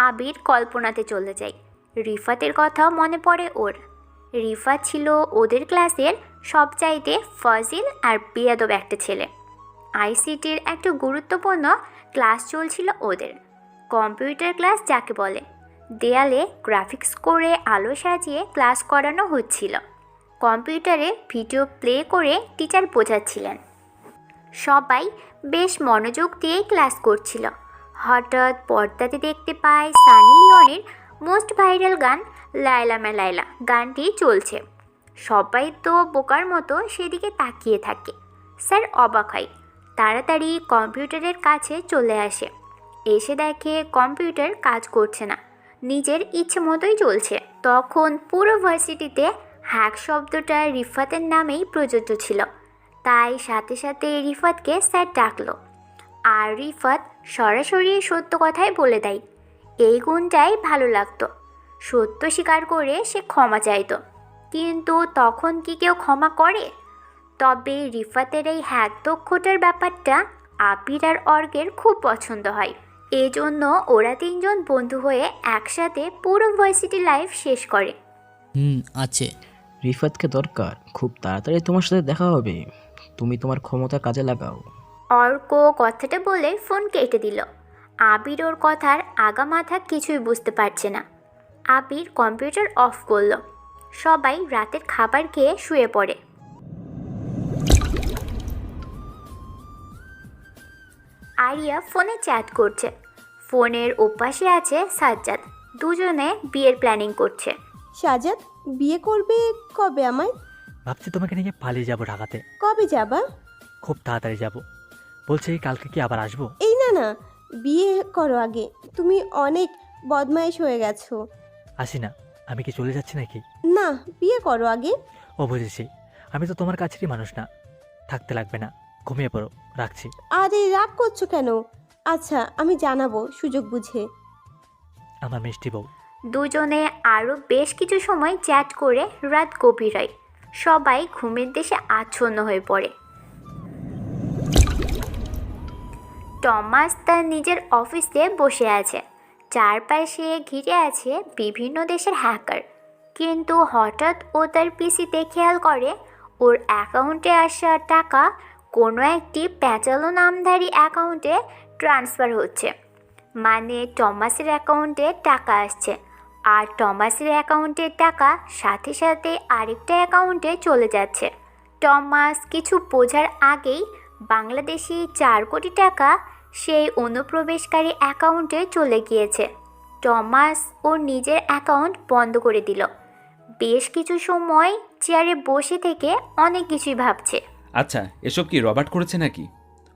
আবির কল্পনাতে চলে যায়। রিফাতের কথাও মনে পড়ে ওর। রিফাত ছিল ওদের ক্লাসের সবচাইতে ফজিল আর বেয়াদব একটা ছেলে। আইসিটির একটা গুরুত্বপূর্ণ ক্লাস চলছিল ওদের, কম্পিউটার ক্লাস যাকে বলে। দেয়ালে গ্রাফিক্স করে আলো সাজিয়ে ক্লাস করানো হচ্ছিল। কম্পিউটারে ভিডিও প্লে করে টিচার বোঝাচ্ছিলেন। সবাই বেশ মনোযোগ দিয়েই ক্লাস করছিল। হঠাৎ পর্দাতে দেখতে পায় সানি লিওনের মোস্ট ভাইরাল গান লায়লা মে লায়লা গানটি চলছে। সবাই তো বোকার মতো সেদিকে তাকিয়ে থাকে। স্যার অবাক হয়, তাড়াতাড়ি কম্পিউটারের কাছে চলে আসে। এসে দেখে কম্পিউটার কাজ করছে না, নিজের ইচ্ছে মতোই চলছে। তখন পুরো ভার্সিটিতে হ্যাক শব্দটা রিফাতের নামেই প্রযোজ্য ছিল, তাই সাথে সাথে রিফাতকে স্যার ডাকলো। আর রিফাত সরাসরি সত্য কথাই বলে দেয়। এই গুণটাই ভালো লাগতো। সত্য স্বীকার করে সে ক্ষমা চাইতো, কিন্তু তখন কি কেউ ক্ষমা করে? তবে রিফাতের এই হ্যাক দক্ষতার ব্যাপারটা আবির আর অর্কের খুব পছন্দ হয়। এজন্য ওরা 3 জন বন্ধু হয়ে একসাথে পুরো ভার্সিটি লাইফ শেষ করে। আছে। রিফাতকে দরকার, খুব তাড়াতাড়ি তোমার সাথে দেখা হবে। তুমি তোমার ক্ষমতা কাজে লাগাও। অর্ক কথাটা বলে ফোন কেটে দিল। আবির ওর কথার আগা মাথা কিছুই বুঝতে পারছে না। আবির কম্পিউটার অফ করলো। সবাই রাতের খাবার খেয়ে শুয়ে পড়ে। আরিয়া ফোনে চ্যাট করছে। ফোনের ওপাশে আছে সাজ্জাদ। দুজনে বিয়ের প্ল্যানিং করছে। সাজ্জাদ, বিয়ে করবে কবে আমায়? ভাবছি তোমাকে নিয়ে পালিয়ে যাবো ঢাকাতে। কবে যাবা? খুব তাড়াতাড়ি যাব। বলছি কালকে কি আবার আসবো? এই না, বিয়ে করো আগে। তুমি অনেক বদমাইশ হয়ে গেছো। আসি না, আমি কি চলে যাচ্ছি নাকি? না, বিয়ে করো আগে। ও বুঝেছি, আমি তো তোমার কাছেরই মানুষ না। থাকতে লাগবে না, ঘুমিয়ে পড়ো, রাখছি। আরে রাগ করছো কেন? আচ্ছা, আমি জানাবো সুযোগ বুঝে। আমার মিষ্টি বউ। দুজনে আরও বেশ কিছু সময় চ্যাট করে রাত গভীর হয়। সবাই ঘুমের দেশে আচ্ছন্ন হয়ে পড়ে। টমাস তার নিজের অফিসে বসে আছে। চারপাশে ঘিরে আছে বিভিন্ন দেশের হ্যাকার। কিন্তু হঠাৎ ও তার পিসিতে খেয়াল করে ওর অ্যাকাউন্টে আসা টাকা কোনো একটি প্যাঁচালো নামধারী অ্যাকাউন্টে ট্রান্সফার হচ্ছে। মানে টমাসের অ্যাকাউন্টে টাকা আসছে, আর টমাসের অ্যাকাউন্টের টাকা সাথে সাথে আরেকটা অ্যাকাউন্টে চলে যাচ্ছে। টমাস কিছু বোঝার আগেই বাংলাদেশি 4 কোটি টাকা সেই অনুপ্রবেশকারী অ্যাকাউন্টে চলে গিয়েছে। টমাস ওর নিজের অ্যাকাউন্ট বন্ধ করে দিল। বেশ কিছু সময় চেয়ারে বসে থেকে অনেক কিছুই ভাবছে। আচ্ছা, এসব কি রবার্ট করেছে নাকি?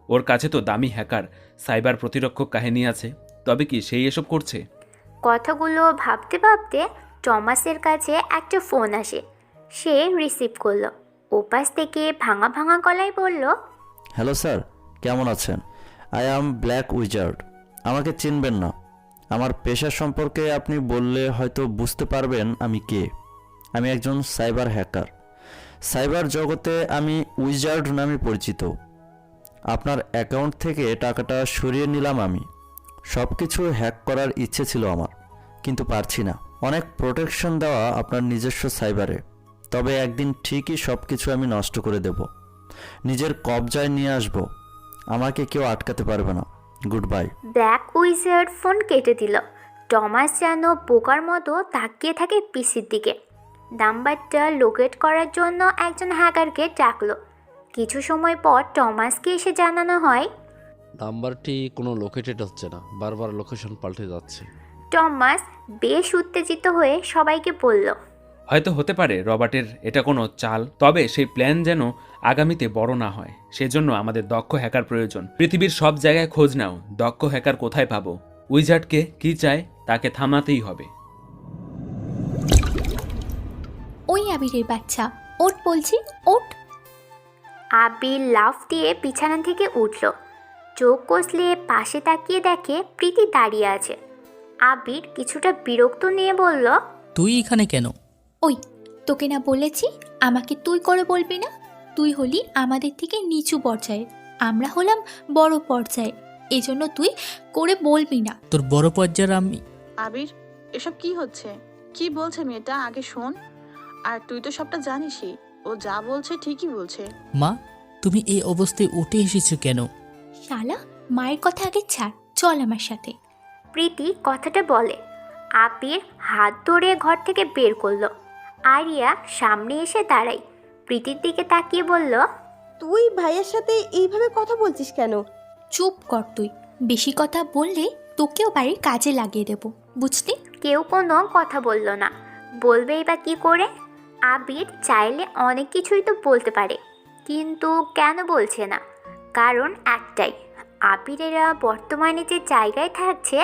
ওর কাছে তো দামি হ্যাকার সাইবার প্রতিরক্ষক কাহিনী আছে, তবে কি সেই এসব করছে? কথাগুলো ভাবতে ভাবতে টমাসের কাছে একটা ফোন আসে। সে রিসিভ করলো। ওপাশ থেকে ভাঙা ভাঙা গলায় বলল, হ্যালো স্যার, কেমন আছেন? I am black wizard. আমাকে চিনবেন না। আমার পেশা সম্পর্কে আপনি বললে হয়তো বুঝতে পারবেন আমি কে। আমি একজন সাইবার হ্যাকার। সাইবার জগতে আমি উইজার্ড নামে পরিচিত। আপনার অ্যাকাউন্ট থেকে টাকাটা সরিয়ে নিলাম আমি। সব কিছু হ্যাক করার ইচ্ছে ছিল আমার, কিন্তু পারছি না। অনেক প্রোটেকশন দেওয়া আপনার নিজস্ব সাইবারে, তবে একদিন ঠিকই সব কিছু আমি নষ্ট করে দেব, নিজের কবজায় নিয়ে আসব। আমাকে কেউ আটকাতে পারবে না। Good bye. Black wizard phone কেটে দিল। টমাস যেন বোকার মতো তাকিয়ে থাকে পিসির দিকে। নাম্বারটা লোকেট করার জন্য একজন হ্যাকারকে ডাকলো। কিছু সময় পর টমাসকে এসে জানানো হয়, নাম্বারটি কোনো লোকেটেড হচ্ছে না, বারবার লোকেশন পাল্টে যাচ্ছে। টমাস বেশ উত্তেজিত হয়ে সবাইকে বলল, হয়তো হতে পারে রবার্টের এটা কোনো চাল, তবে সেই প্ল্যান যেন আগামীতে বড় না হয়, সেজন্য আমাদের দক্ষ হ্যাকার প্রয়োজন। পৃথিবীর সব জায়গায় খোঁজ নাও, দক্ষ হ্যাকার কোথায় পাবো? উইজার্ডকে কি চায় তাকে থামাতেই হবে। ওই আবিরের বাচ্চা, ওঠ বলছি, ওঠ। আবির লাফ দিয়ে বিছানা থেকে উঠল। চোখ কষলে পাশে তাকিয়ে দেখে প্রীতি দাঁড়িয়ে আছে। আবির কিছুটা বিরক্ত নিয়ে বলল, তুই এখানে কেন? ওই, তোকে না বলেছি আমাকে তুই করে বলবি না? তুই হলি আমাদের থেকে নিচু পর্যায়ে, আমরা হলাম বড় পর্যায়ে, এজন্য তুই করে বলবি না। তোর বড় পর্যায়ের আমি। আবির, এসব কি হচ্ছে? কি বলছে মেয়েটা আগে শোন। আর তুই তো সবটা জানিসই, ও যা বলছে ঠিকই বলছে। মা, তুমি এই অবস্থায় উঠে এসেছো কেন? শালা, মায়ের কথা আগে ছাড়, চল আমার সাথে। প্রীতি কথাটা বলে। আবির হাত ধরে ঘর থেকে বের করলো। আরিয়া সামনে এসে দাঁড়ায়। প্রীতির দিকে তাকিয়ে বলল, তুই ভাইয়ের সাথে এইভাবে কথা বলছিস কেন? চুপ কর তুই, বেশি কথা বললে তোকেও বাড়ির কাজে লাগিয়ে দেব, বুঝলি? কেউ কোনো কথা বলল না। বলবেই বা কি করে? আবির চাইলে অনেক কিছুই তো বলতে পারে, কিন্তু কেন বলছে না? কারণ একটাই, আবিরেরা বর্তমানে যে জায়গায় থাকছে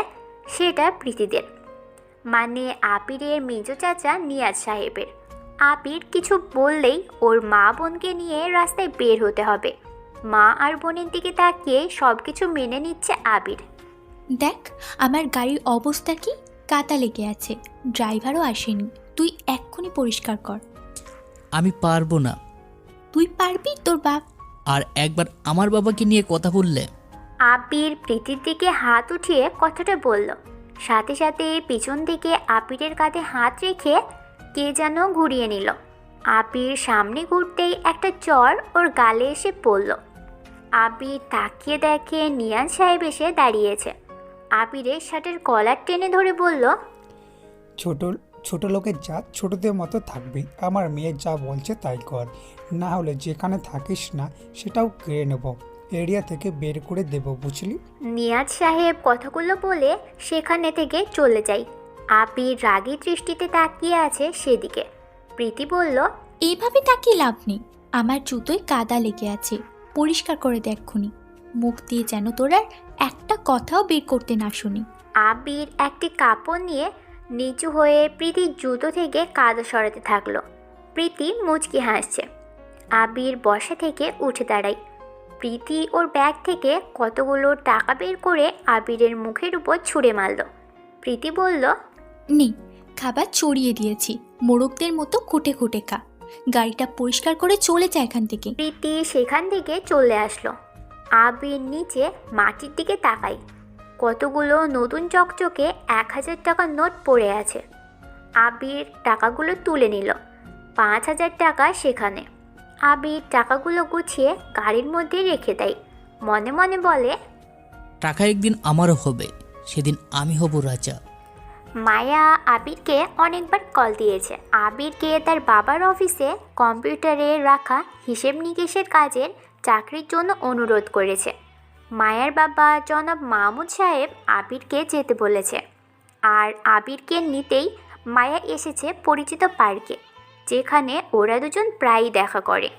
সেটা প্রীতিদের, মানে আবিরের মেজ চাচা নিয়াজ সাহেবের। আবির কিছু বললেই ওর মা বোনকে নিয়ে রাস্তায় বের হতে হবে। মা আর বোনের দিকে তাকিয়ে সব কিছু মেনে নিচ্ছে আবির। দেখ আমার গাড়ির অবস্থা কি, কাদা লেগে আছে, ড্রাইভারও আসেনি, তুই এক্ষুনি পরিষ্কার কর। আমি পারবো না। তুই পারবি, তোর বাপ। আর একবার আমার বাবাকে নিয়ে কথা বললে। আবির প্রীতির দিকে হাত উঠিয়ে কথাটা বলল। সাথে সাথে পিছন দিকে আবিরের কাঁধে হাত রেখে কে যেন ঘুরিয়ে নিল। আবির সামনে ঘুরতেই একটা চর ওর গালে এসে পড়ল। আবির তাকিয়ে দেখে নিয়াজ সাহেব এসে দাঁড়িয়েছে। আবিরের শার্টের কলার টেনে ধরে বলল, ছোট লোকের জাত ছোটদের মতো থাকবি। আমার মেয়ে যা বলছে তাই কর, না হলে যেখানে থাকিস না সেটাও কেড়ে নেব, এরিয়া থেকে বের করে দেব, বুঝলি? নিয়াজ সাহেব কথাগুলো বলে সেখানে থেকে চলে যায়। আবির রাগী দৃষ্টিতে তাকিয়ে আছে সেদিকে। প্রীতি বলল, এইভাবে তাকিয়ে লাভ নেই, আমার জুতোয় কাদা লেগে আছে, পরিষ্কার করে দেখুনি, মুখ দিয়ে যেন তোর আর একটা কথাও বের করতে না শুনি। আবির একটি কাপড় নিয়ে নিচু হয়ে প্রীতির জুতো থেকে কাদা সরাতে থাকলো। প্রীতি মুচকি হাসছে। আবির বসা থেকে উঠে দাঁড়ায়। প্রীতি ওর ব্যাগ থেকে কতগুলো টাকা বের করে আবিরের মুখের উপর ছুঁড়ে মারল। প্রীতি বলল, নেই, খাবার চড়িয়ে দিয়েছি, মোরগদের মতো খুঁটে খুঁটে খা, গাড়িটা পরিষ্কার করে চলে যায় এখান থেকে। প্রীতি সেখান থেকে চলে আসলো। আবির নিচে মাটির দিকে তাকাই। কতগুলো নতুন চকচকে 1000 টাকার নোট পড়ে আছে। আবির টাকাগুলো তুলে নিল। 5,000 টাকা সেখানে। আবির টাকাগুলো গুছিয়ে গাড়ির মধ্যে রেখে দেয়। মনে মনে বলে, টাকা একদিন আমারও হবে, সেদিন আমি হব রাজা। মায়া আবিরকে অনেকবার কল দিয়েছে। আবিরকে তার বাবার অফিসে কম্পিউটারে রাখা হিসেব নিকেশের কাজের চাকরির জন্য অনুরোধ করেছে। মায়ার বাবা জনাব মাহমুদ সাহেব আবিরকে যেতে বলেছে। আর আবিরকে নিতেই মায়া এসেছে পরিচিত পার্কে, যেখানে ওরা দুজন প্রায়ই দেখা করে।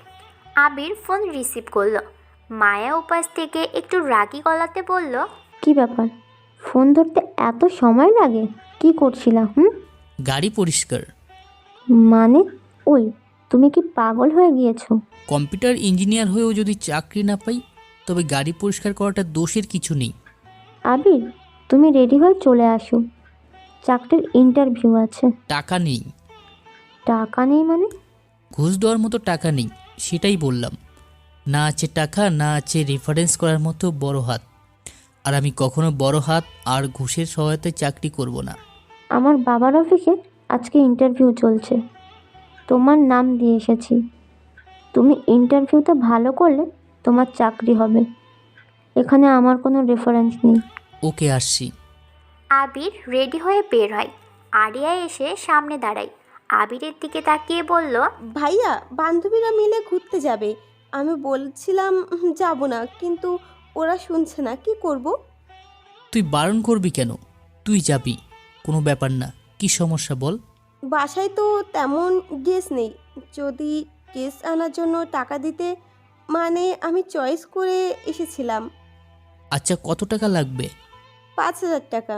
আবির ফোন রিসিভ করলো। মায়া উপাস থেকে একটু রাগী গলাতে বলল, কি ব্যাপার, ফোন ধরতে এত সময় লাগে? কি করছিলা? গাড়ি পরিষ্কার। মানে? ওই, তুমি কি পাগল হয়ে গিয়েছো? কম্পিউটার ইঞ্জিনিয়ার হয়েও যদি চাকরি না পাই, তবে গাড়ি পরিষ্কার করাটা দোষের কিছু নেই। আবির, তুমি রেডি হয়ে চলে আসো, চাকরির ইন্টারভিউ আছে। টাকা নেই। টাকা নেই মানে? ঘুষ দেওয়ার মতো টাকা নেই, সেটাই বললাম। না আছে টাকা, না আছে রেফারেন্স করার মতো বড় হাত। আর আমি কখনো বড় হাত আর ঘুষের সহায়তায় চাকরি করব না। আমার বাবার অফিসে আজকে ইন্টারভিউ চলছে, তোমার নাম দিয়ে এসেছি। তুমি ইন্টারভিউতে ভালো করলে তোমার চাকরি হবে। এখানে আমার কোনো রেফারেন্স নেই। ওকে, আসছি। আবির রেডি হয়ে বের হয়। আরিয়া এসে সামনে দাঁড়ায়। আবিরের দিকে তাকিয়ে বলল, ভাইয়া, বান্ধবীরা মিলে ঘুরতে যাবে। আমি বলছিলাম যাব না, কিন্তু ওরা শুনছে না, কি করব? তুই বারণ করবি কেন? তুই যাবি, কোনো ব্যাপার না। কি সমস্যা বল? বাসায় তো তেমন গেস নেই, যদি কেস আনার জন্য টাকা দিতে। মানে আমি চয়েস করে এসেছিলাম। আচ্ছা, কত টাকা লাগবে? 5,000 টাকা।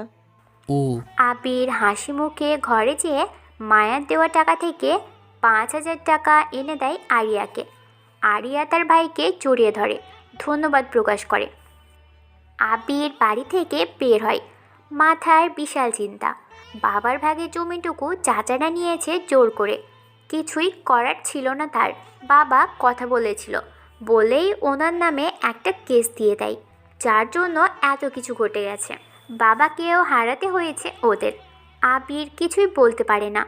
ও। আবির হাসি মুখে ঘরে যেয়ে মায়ার দেওয়া টাকা থেকে 5,000 টাকা এনে দেয় আরিয়াকে। আরিয়া তার ভাইকে জড়িয়ে ধরে ধন্যবাদ প্রকাশ করে। আবির বাড়ি থেকে বের হয়। মাথার বিশাল চিন্তা। বাবার ভাগে জমিটুকু চাচারা নিয়েছে জোর করে। কিছুই করার ছিল না তার। বাবা কথা বলেছিল বলেই ওনার নামে একটা কেস দিয়ে দেয়, যার জন্য এত কিছু ঘটে গেছে। বাবাকেও হারাতে হয়েছে ওদের। আবির কিছুই বলতে পারে না।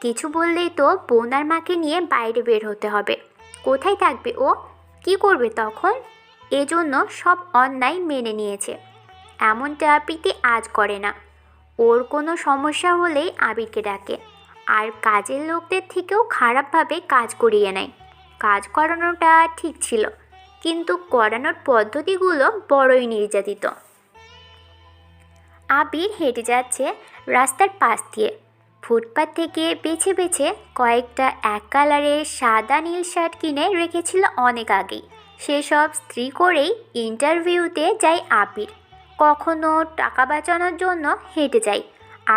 কিছু বললেই তো বোন আর মাকে নিয়ে বাইরে বের হতে হবে। কোথায় থাকবে ও? কি করবে তখন? এজন্য সব অন্যায় মেনে নিয়েছে। এমনটা প্রীতি আজ করে না। ওর কোনো সমস্যা হলেই আবিরকে ডাকে, আর কাজের লোকদের থেকেও খারাপভাবে কাজ করিয়ে নেয়। কাজ করানোটা ঠিক ছিল, কিন্তু করানোর পদ্ধতিগুলো বড়ই নির্যাতিত। আবির হেঁটে যাচ্ছে রাস্তার পাশ দিয়ে। ফুটপাত থেকে বেছে বেছে কয়েকটা এক কালারের সাদা নীল শার্ট কিনে রেখেছিল অনেক আগেই। সেসব স্ত্রী করেই ইন্টারভিউতে যায় আবির। কখনো টাকা বাঁচানোর জন্য হেঁটে যায়,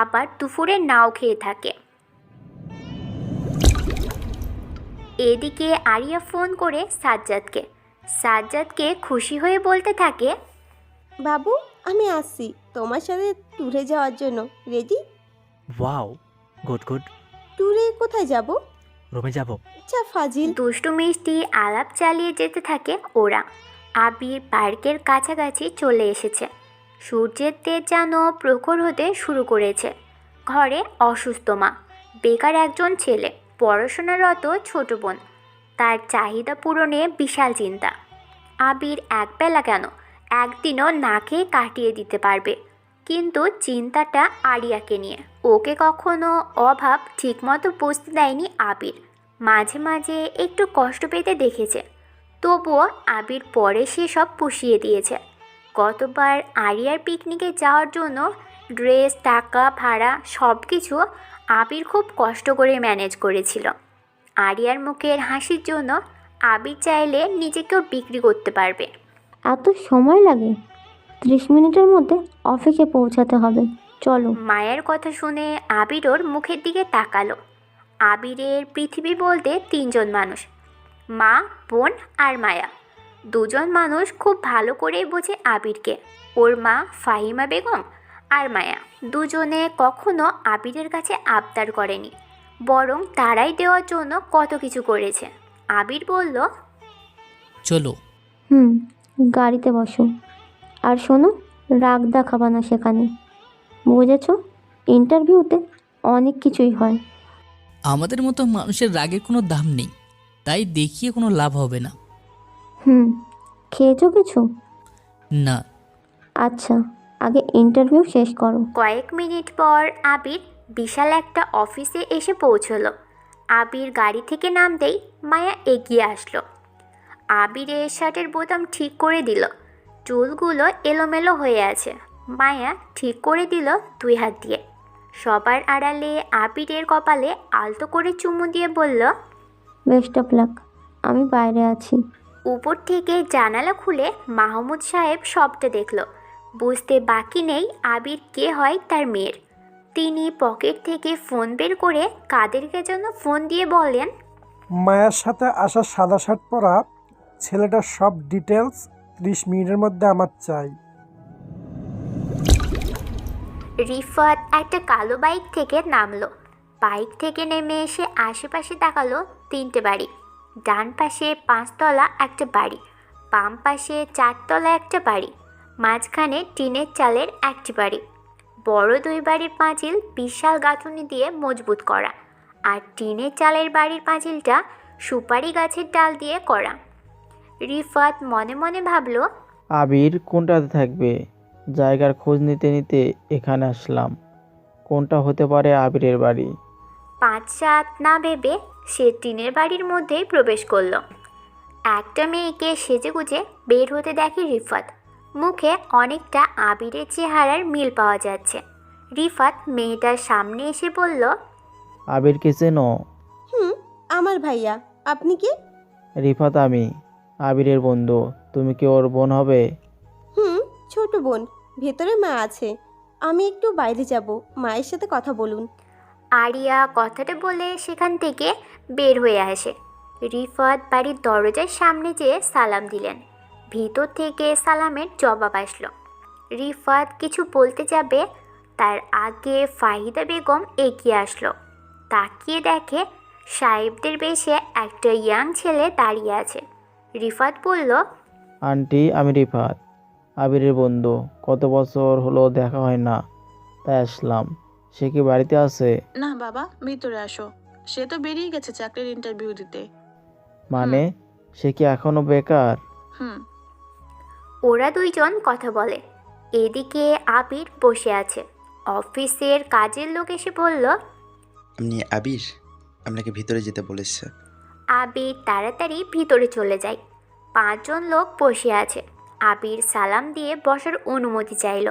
আবার দুপুরে নাও খেয়ে থাকে। এদিকে আরিয়া ফোন করে সাজ্জাদকে। সাজ্জাদকে খুশি হয়ে বলতে থাকে, বাবু, আমি আসছি তোমার সাথে ট্যুরে যাওয়ার জন্য। রেডি? Wow, good good. ট্যুরে কোথায় যাব? রুমে যাব। আচ্ছা ফাজিল। দুষ্টু মিষ্টি আলাপ চালিয়ে যেতে থাকে ওরা। আবির পার্কের কাছাকাছি চলে এসেছে। সূর্যের তেজ যেন প্রখর হতে শুরু করেছে। ঘরে অসুস্থ মা, বেকার একজন ছেলে, পড়াশোনারত ছোট বোন। তার চাহিদা পূরণে বিশাল চিন্তা। আবির একবেলা কেন, একদিনও না খেয়ে কাটিয়ে দিতে পারবে। কিন্তু চিন্তাটা আরিয়াকে নিয়ে। ওকে কখনো অভাব ঠিকমতো বুঝতে দেয়নি আবির। মাঝে মাঝে একটু কষ্ট পেতে দেখেছে, তবুও আবির পরে সেসব পুষিয়ে দিয়েছে। গতবার আরিয়ার পিকনিকে যাওয়ার জন্য ড্রেস, টাকা, ভাড়া সব কিছু আবির খুব কষ্ট করে ম্যানেজ করেছিল। আরিয়ার মুখের হাসির জন্য আবির চাইলে নিজেকেও বিক্রি করতে পারবে। এত সময় লাগে? 30 মিনিটের মধ্যে অফিসে পৌঁছাতে হবে, চলো। মায়ের কথা শুনে আবির ওর মুখের দিকে তাকালো। আবিরের পৃথিবী বলতে 3 জন মানুষ, মা, বোন আর মায়া। 2 জন মানুষ খুব ভালো করেই বোঝে আবিরকে, ওর মা ফাহিমা বেগম আর মায়া। দুজনে কখনো আবিরের কাছে আবদার করেনি, বরং তারাই দেওয়ার জন্য কত কিছু করেছে। আবির বলল, চলো। গাড়িতে বসো। আর শোনো, রাগ দেখাবা না সেখানে, বুঝেছো? ইন্টারভিউতে অনেক কিছুই হয়। আমাদের মতো মানুষের রাগের কোনো দাম নেই, তাই দেখিয়ে কোনো লাভ হবে না। হুম, খেয়েছো কিছু? না। আচ্ছা, আগে ইন্টারভিউ শেষ করো। কয়েক মিনিট পর আবির বিশাল একটা অফিসে এসে পৌঁছলো। আবির গাড়ি থেকে নামতেই মায়া এগিয়ে আসলো। আবিরের শার্টের বোতাম ঠিক করে দিল। চুলগুলো এলোমেলো হয়ে আছে। মায়া ঠিক করে দিল 2 হাত দিয়ে। সবার আড়ালে আবিরের কপালে আলতো করে চুমু দিয়ে বলল, বেস্ট অফ লাক, আমি বাইরে আছি। উপর থেকে জানালা খুলে মাহমুদ সাহেব সবটা দেখল। বুঝতে বাকি নেই আবির কে হয় তার মেয়ের। তিনি পকেট থেকে ফোন বের করে কাদেরকে যেন ফোন দিয়ে বলেন, মায়ের সাথে আসা সাদা শার্ট পরা ছেলেটার সব ডিটেলস 30 মিনিটের মধ্যে আমার চাই। রিফাত একটা কালো বাইক থেকে নামলো। বাইক থেকে নেমে এসে আশেপাশে তাকালো। 3টে বাড়ি। ডান পাশে 5 তলা একটা বাড়ি, বাম পাশে 4 তলা একটা বাড়ি, মাঝখানে টিনের চালের একটি বাড়ি। বড় 2 বাড়ির পাঁচিল বিশাল গাঁথুনি দিয়ে মজবুত করা, আর টিনের চালের বাড়ির পাঁচিলটা সুপারি গাছের ডাল দিয়ে করা। রিফাত মনে মনে ভাবল, আবির কোনটাতে থাকবে? জায়গার খোঁজ নিতে নিতে এখানে আসলাম। কোনটা হতে পারে আবিরের বাড়ি? 5-7 না ভেবে সে টিনের বাড়ির মধ্যেই প্রবেশ করলো। একটা মেয়েকে সেজেগুজে বের হতে দেখে রিফাত। মুখে অনেকটা আবিরের চেহারার মিল পাওয়া যাচ্ছে। রিফাত মেয়েটার সামনে এসে বলল, আবিরকে চেনো? হুম, আমার ভাইয়া। আপনি কি? রিফাত আমি, আবিরের বন্ধু। তুমি কি ওর বোন হবে? হুম, ছোট বোন। ভেতরে মা আছে, আমি একটু বাইরে যাব, মায়ের সাথে কথা বলুন। আরিয়া কথাটা বলে সেখান থেকে বের হয়ে আসে। রিফাত বাড়ির দরজার সামনে যেয়ে সালাম দিলেন। ভিতর থেকে সালামের জবাব আসলো। রিফাত কিছু বলতে যাবে, তার আগে ফাহিদা বেগম এগিয়ে আসলো। তাকিয়ে দেখে সাহেবদের বেশে একটা ইয়াং ছেলে দাঁড়িয়ে আছে। রিফাত বলল, আন্টি, আমি রিফাত, আবিরের বন্ধু। কত বছর হলো দেখা হয় না, তাই আসলাম। সে কি বাড়িতে আছে? না বাবা, ভিতরে আসো। সে তো বেরিয়ে গেছে চাকরির ইন্টারভিউ দিতে। মানে সে কি এখনো বেকার? হুম। ওরা দুইজন কথা বলে। এদিকে আবির বসে আছে। অফিসের কাজের লোক এসে বলল, আপনি আবির? আপনাকে ভিতরে যেতে বলেছে। আবির তাড়াতাড়ি ভিতরে চলে যায়। 5 জন লোক বসে আছে। আবির সালাম দিয়ে বসার অনুমতি চাইল।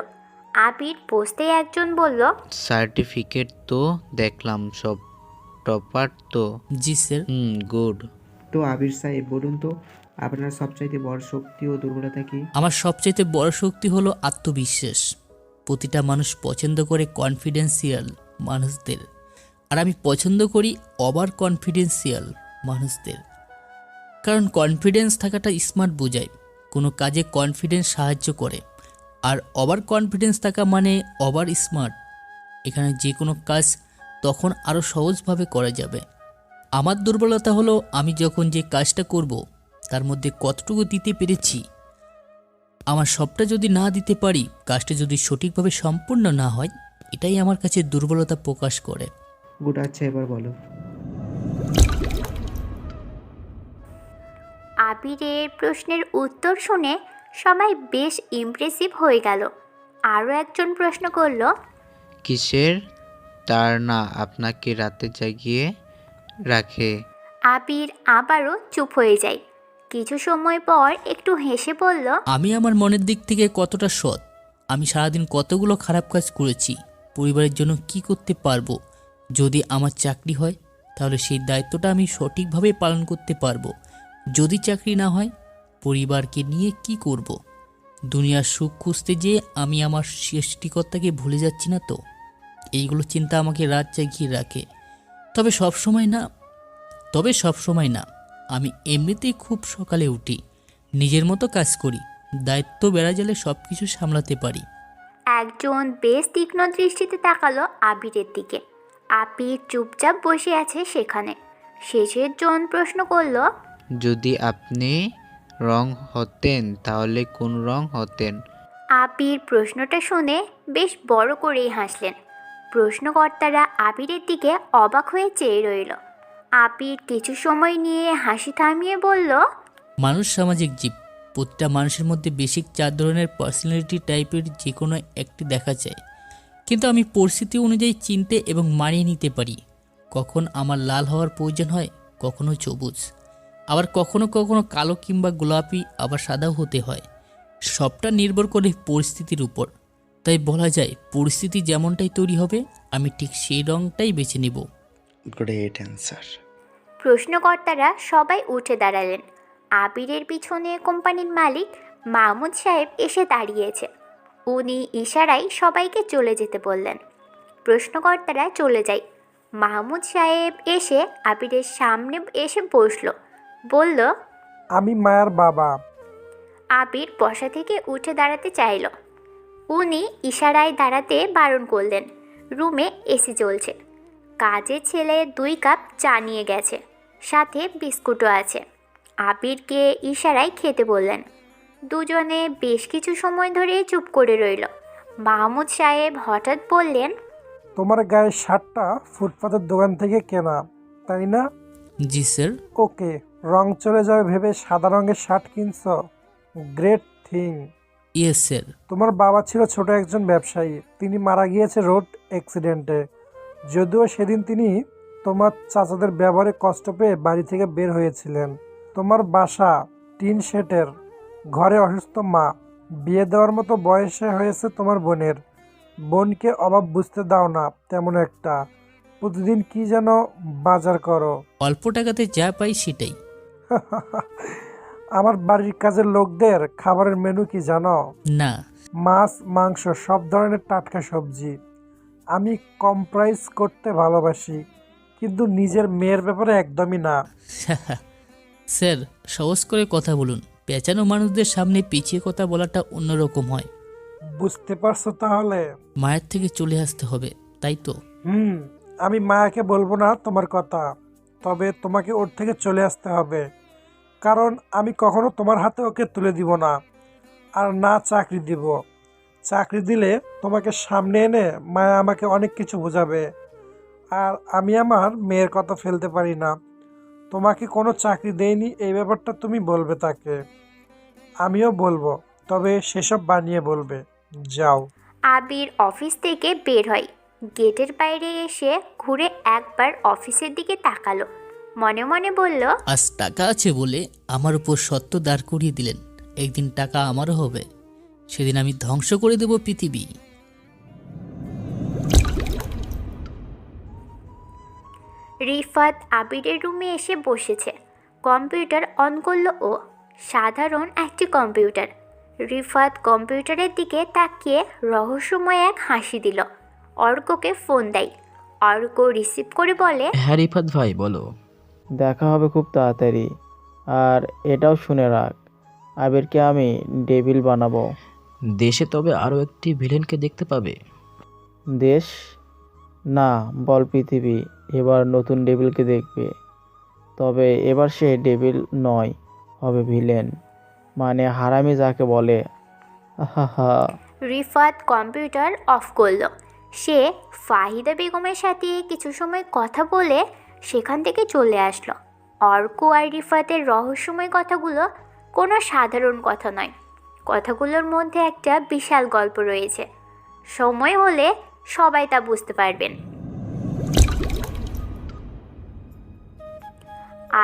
আবির বসতেই একজন বলল, সার্টিফিকেট তো দেখলাম সব টপার তো। জি স্যার। গুড। তো আবির সাহেব বলুন তো, আপনার সবচাইতে বড় শক্তি ও দুর্বলতা কি? আমার সবচাইতে বড় শক্তি হলো আত্মবিশ্বাস। প্রতিটা মানুষ পছন্দ করে কনফিডেন্সিয়াল মানুষদের, আর আমি পছন্দ করি ওভার কনফিডেন্সিয়াল মানুষদের। কারণ কনফিডেন্স থাকাটা স্মার্ট বোঝায়, কোনো কাজে কনফিডেন্স সাহায্য করে। আর ওভার কনফিডেন্স থাকা মানে ওভার স্মার্ট। এখানে যে কোনো কাজ তখন আরও সহজভাবে করা যাবে। আমার দুর্বলতা হলো আমি যখন যে কাজটা করব তার মধ্যে কতটুকু দিতে পেরেছি। আমার সবটা যদি না দিতে পারি, কাজটা যদি সঠিকভাবে সম্পূর্ণ না হয়, এটাই আমার কাছে দুর্বলতা প্রকাশ করে। গুড। আচ্ছা, এবার বলো। আবিরের প্রশ্নের উত্তর শুনে সবাই বেশ ইমপ্রেসিভ হয়ে গেল। আরও একজন প্রশ্ন করল, কিসের তার না আপনাকে রাতে জাগিয়ে রাখে? আবির আবারও চুপ হয়ে যায়। কিছু সময় পর একটু হেসে বলল, আমি আমার মনের দিক থেকে কতটা সৎ। আমি সারাদিন কতগুলো খারাপ কাজ করেছি। পরিবারের জন্য কি করতে পারবো। যদি আমার চাকরি হয় তাহলে সেই দায়িত্বটা আমি সঠিকভাবে পালন করতে পারবো। যদি চাকরি না হয়, পরিবারকে নিয়ে কি করব। দুনিয়ার সুখ খুঁজতে যেয়ে আমি আমার সৃষ্টিকর্তাকে ভুলে যাচ্ছি না তো। এইগুলো চিন্তা আমাকে রাত জাগিয়ে রাখে। তবে সব সময় না। আমি এমনিতেই খুব সকালে উঠি, নিজের মতো কাজ করি, দায়িত্ব বেড়া গেলে সব কিছু সামলাতে পারি। একজন বেশ তীক্ষ্ণ দৃষ্টিতে তাকালো আবিরের দিকে। আবির চুপচাপ বসে আছে সেখানে। শেষের জন প্রশ্ন করল, যদি আপনি রং হতেন তাহলে কোন রং হতেন? আবির প্রশ্নটা শুনে বেশ বড় করেই হাসলেন। প্রশ্নকর্তারা আবিরের দিকে অবাক হয়ে চেয়ে রইল। আবির কিছু সময় নিয়ে হাসি থামিয়ে বলল, মানুষ সামাজিক জীব। প্রতিটা মানুষের মধ্যে বেসিক 4 ধরনের পার্সোনালিটি টাইপের যে কোনো একটি দেখা যায়, কিন্তু আমি পরিস্থিতি অনুযায়ী চিনতে এবং মানিয়ে নিতে পারি। কখন আমার লাল হওয়ার প্রয়োজন হয়, কখনো সবুজ, আবার কখনো কখনো কালো কিংবা গোলাপি, আবার সাদাও হতে হয়। সবটা নির্ভর করে পরিস্থিতির উপর। তাই বলা যায় পরিস্থিতি যেমনটাই তৈরি হবে আমি ঠিক সেই রঙটাই বেছে নিব। Great answer. প্রশ্নকর্তারা সবাই উঠে দাঁড়ালেন। আবিরের পিছনে কোম্পানির মালিক মাহমুদ সাহেব এসে দাঁড়িয়েছে। উনি ইশারায় সবাইকে চলে যেতে বললেন। প্রশ্নকর্তারা চলে যায়। মাহমুদ সাহেব এসে আবিরের সামনে এসে বসল। বলল, আমি মায়ার বাবা। আবির বসা থেকে উঠে দাঁড়াতে চাইল। উনি ইশারায় দাঁড়াতে বারণ করলেন। রুমে এসি চলছে। কাজের ছেলে 2 কাপ চা নিয়ে গেছে, সাথে বিস্কুটও আছে। আবিরকে ইশারায় খেতে বললেন। দুজনে বেশ কিছু সময় ধরে চুপ করে রইল। মাহমুদ সাহেব হঠাৎ বললেন, তোমার গায়ের শার্টটা ফুটপাতের দোকান থেকে কেনা, তাই না? জি স্যার। ওকে, রং চলে যাবে ভেবে সাদা রঙের শার্ট কিনছো? Great thing. Yes sir. তোমার বাবা ছিল ছোট একজন ব্যবসায়ী। তিনি মারা গিয়েছে রোড অ্যাক্সিডেন্টে। যদিও সেদিন তিনি তোমার চাচাদের ব্যবহারে কষ্ট পেয়ে বাড়ি থেকে বের হয়েছিলেন। তোমার বাসা টিন শেডের ঘরে অসুস্থ মা। বিয়ে দেওয়ার মতো বয়সে হয়েছে তোমার বোনের। বোনকে অভাব বুঝতে দাও না তেমন একটা। প্রতিদিন কি যেন বাজার করো। অল্প টাকাতে যা পাই সেটাই। আমার বাড়ির কাজের লোকদের খাবারের মেনু কি জানো? না। মাছ, মাংস, সব ধরনের টাটকা সবজি। আমি কম্প্রোমাইজ করতে ভালোবাসি, কিন্তু নিজের মেয়ের ব্যাপারে একদমই না। স্যার, সহজ করে কথা বলুন। পেঁচানো মানুষদের সামনে পিছিয়ে কথা বলাটা অন্যরকম হয়। বুঝতে পারছো তাহলে? মায়ের থেকে চলে আসতে হবে, তাই তো? আমি মায়াকে বলবো না তোমার কথা, তবে তোমাকে ওর থেকে চলে আসতে হবে। কারণ আমি কখনো তোমার হাতে ওকে তুলে দিব না, আর না চাকরি দিব। চাকরি দিলে তোমাকে সামনে এনে মায়া আমাকে অনেক কিছু বোঝাবে, আর আমি আমার মেয়ের কথা ফেলতে পারি না। তোমাকে কোনো চাকরি দেয়নি এই ব্যাপারটা তুমি বলবে তাকে, আমিও বলবো, তবে সেসব বানিয়ে বলবে। যাও। আবির অফিস থেকে বের হয়। গেটের বাইরে এসে ঘুরে একবার অফিসের দিকে তাকালো। মনে মনে বলল, আজ টাকা আছে বলে আমার উপর সত্য দাঁড় করিয়ে দিলেন। একদিন টাকা আমারও হবে, সেদিন আমি ধ্বংস করে দেব পৃথিবী। রিফাত আবিরের রুমে এসে বসেছে। কম্পিউটার অন করলো ও। সাধারণ একটি কম্পিউটার। রিফাত কম্পিউটারের দিকে তাকিয়ে রহস্যময় এক হাসি দিল। অর্ককে ফোন দেয়। অর্ক রিসিভ করে বলে, হ্যাঁ রিফাত ভাই বলো। দেখা হবে খুব তাড়াতাড়ি। আর এটাও শুনে রাখ, আবিরকে আমি ডেভিল বানাবো। দেশে তবে আরও একটি ভিলেনকে দেখতে পাবে। দেশ না, বল পৃথিবী এবার নতুন ডেভিলকে দেখবে। তবে এবার সে ডেভিল নয়, হবে ভিলেন, মানে হারামি যাকে বলে। রিফাত কম্পিউটার অফ করলো। সে ফাহিদা বেগমের সাথে কিছু সময় কথা বলে সেখান থেকে চলে আসলো। অর্ক আর রিফাতের রহস্যময় কথাগুলো কোনো সাধারণ কথা নয়। কথাগুলোর মধ্যে একটা বিশাল গল্প রয়েছে। সময় হলে সবাই তা বুঝতে পারবেন।